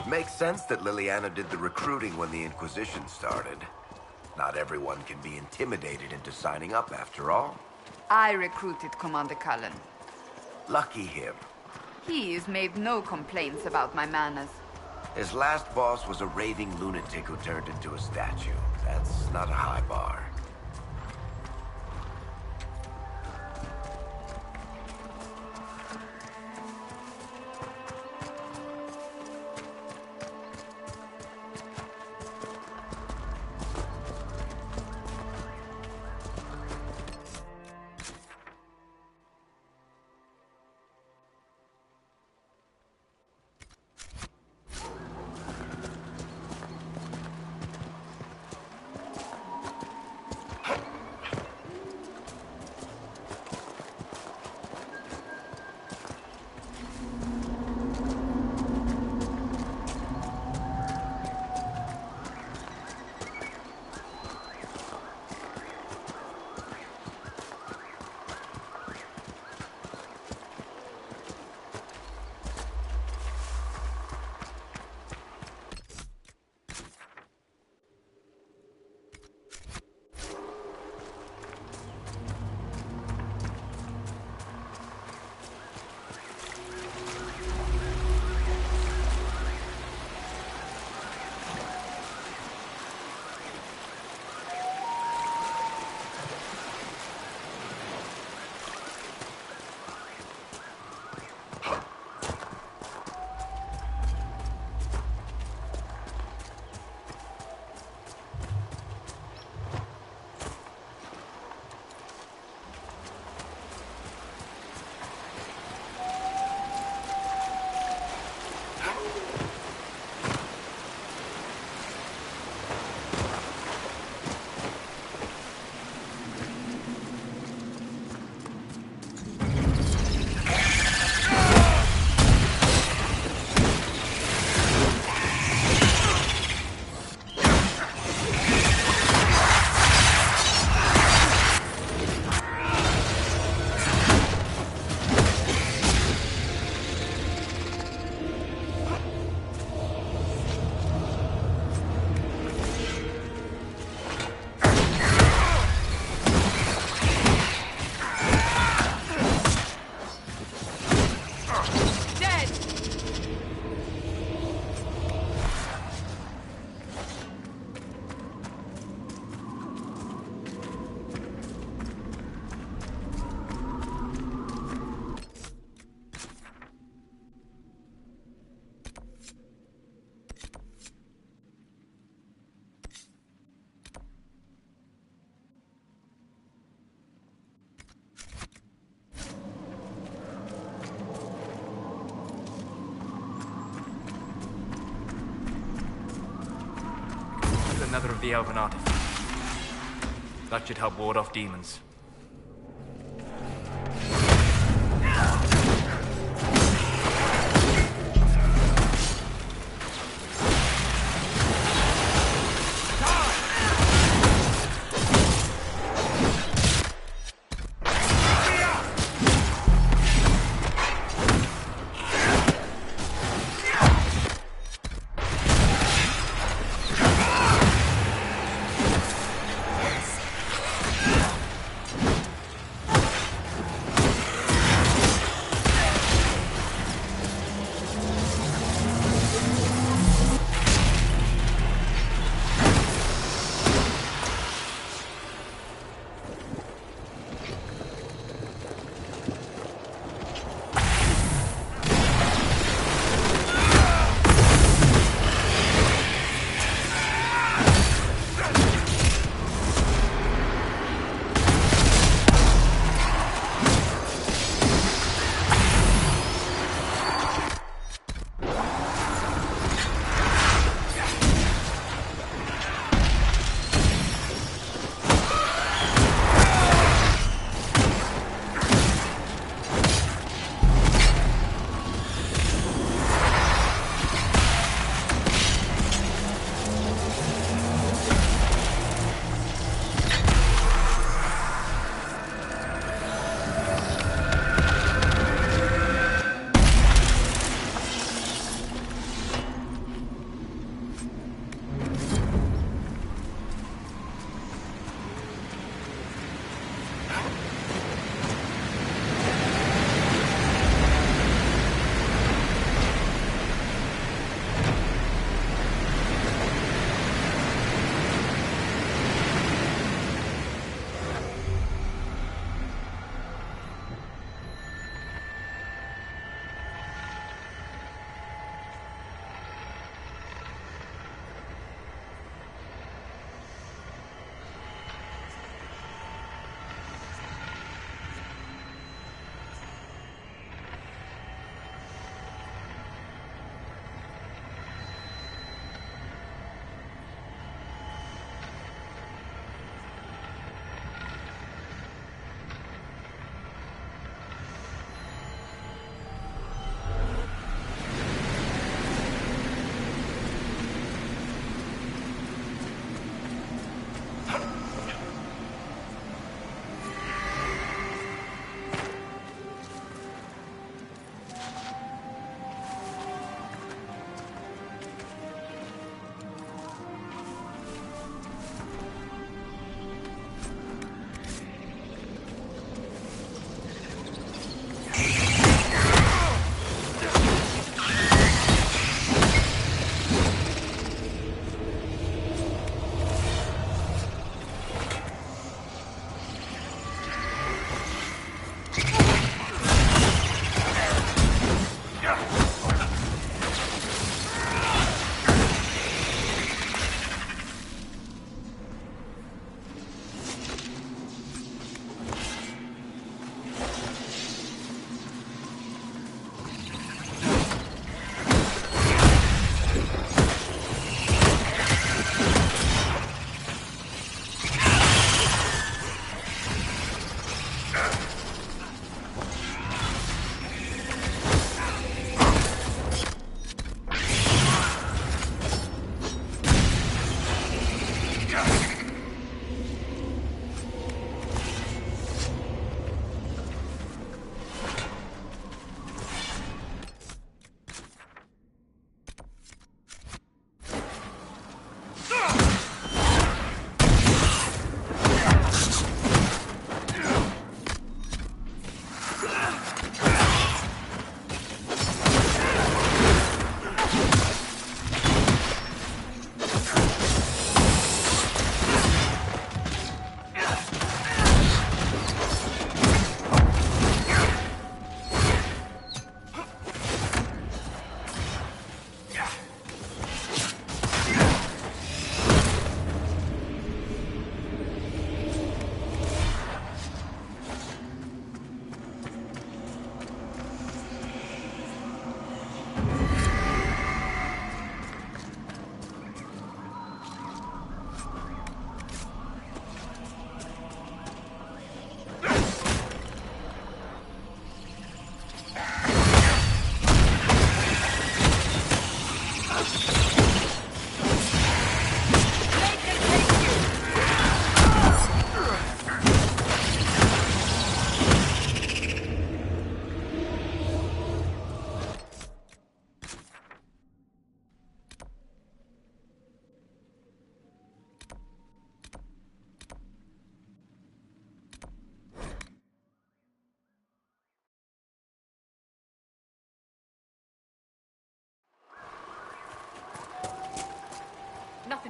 L: Makes sense that Liliana did the recruiting when the Inquisition started. Not everyone can be intimidated into signing up, after all.
C: I recruited Commander Cullen.
L: Lucky him.
C: He's made no complaints about my manners.
L: His last boss was a raving lunatic who turned into a statue. That's not a high bar.
I: another of the elven artifacts. That should help ward off demons.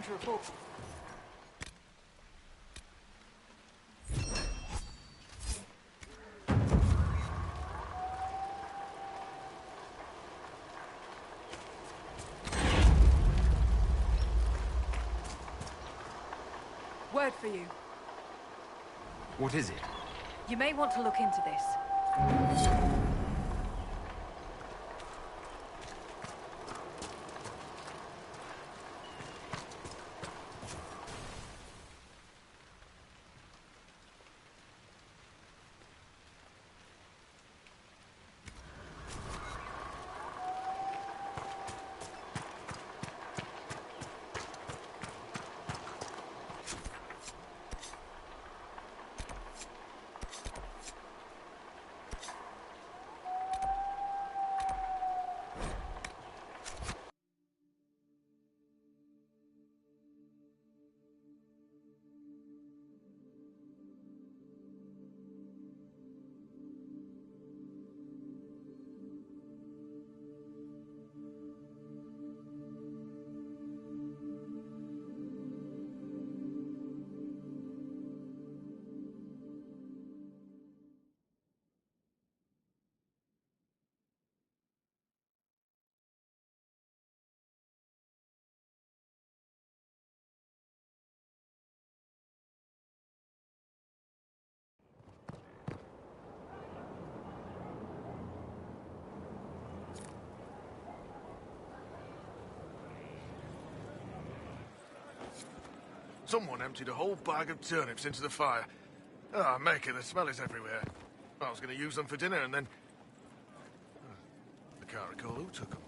U: to report.
D: Word for you.
A: What is it?
D: You may want to look into this.
M: Someone emptied a whole bag of turnips into the fire. Ah, make it, the smell is everywhere. I was going to use them for dinner and then... I can't recall who took them.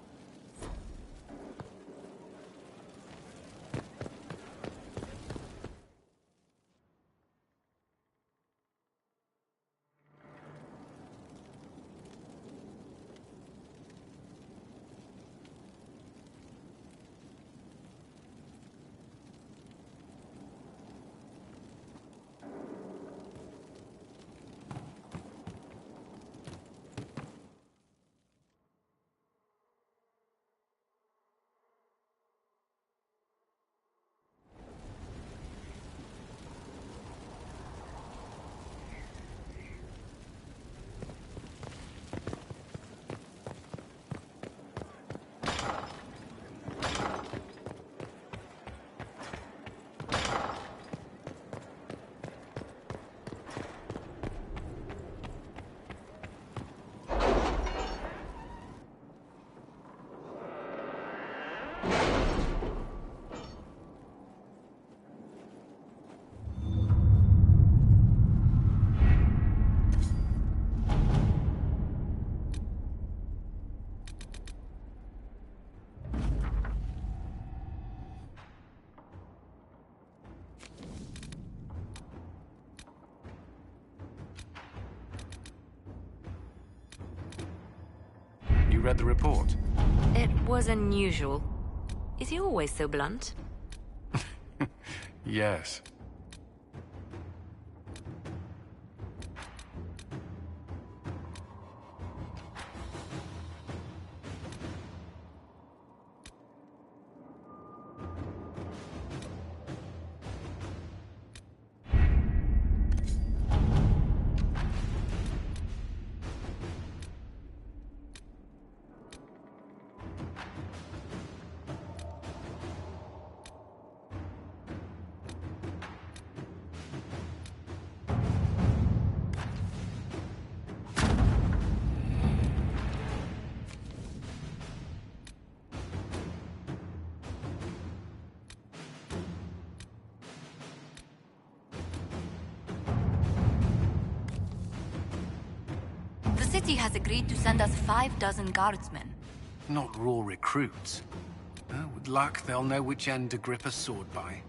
B: You read the report?
E: It was unusual. Is he always so blunt?
B: Yes.
N: The city has agreed to send us 5 dozen guardsmen.
B: Not raw recruits. With luck, they'll know which end to grip a sword by.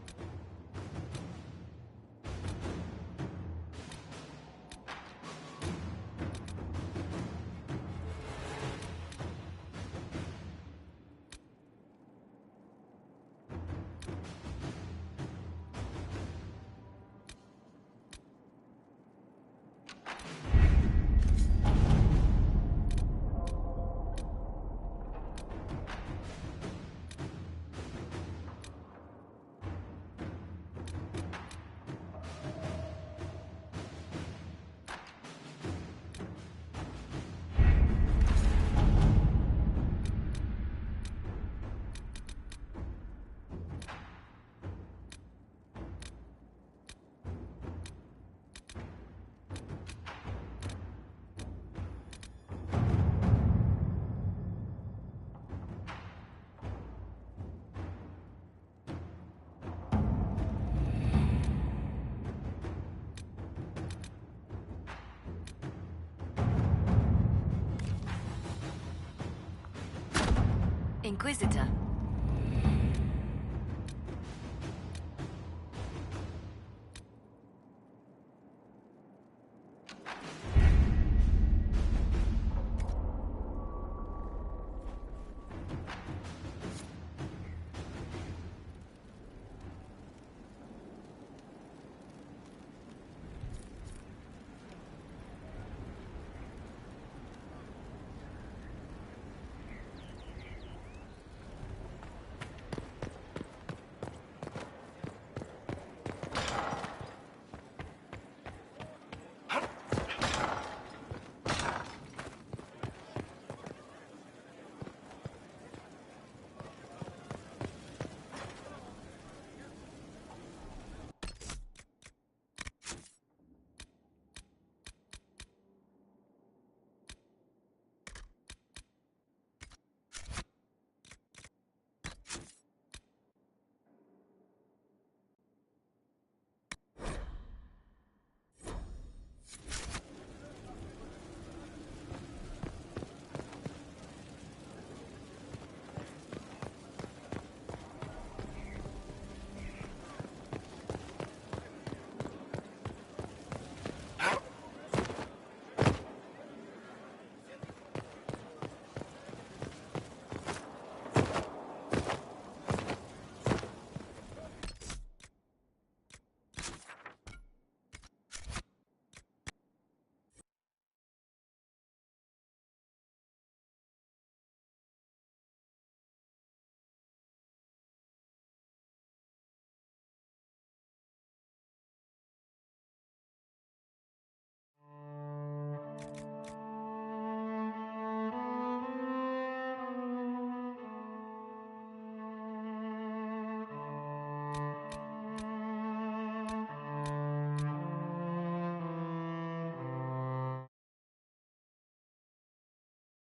E: Inquisitor,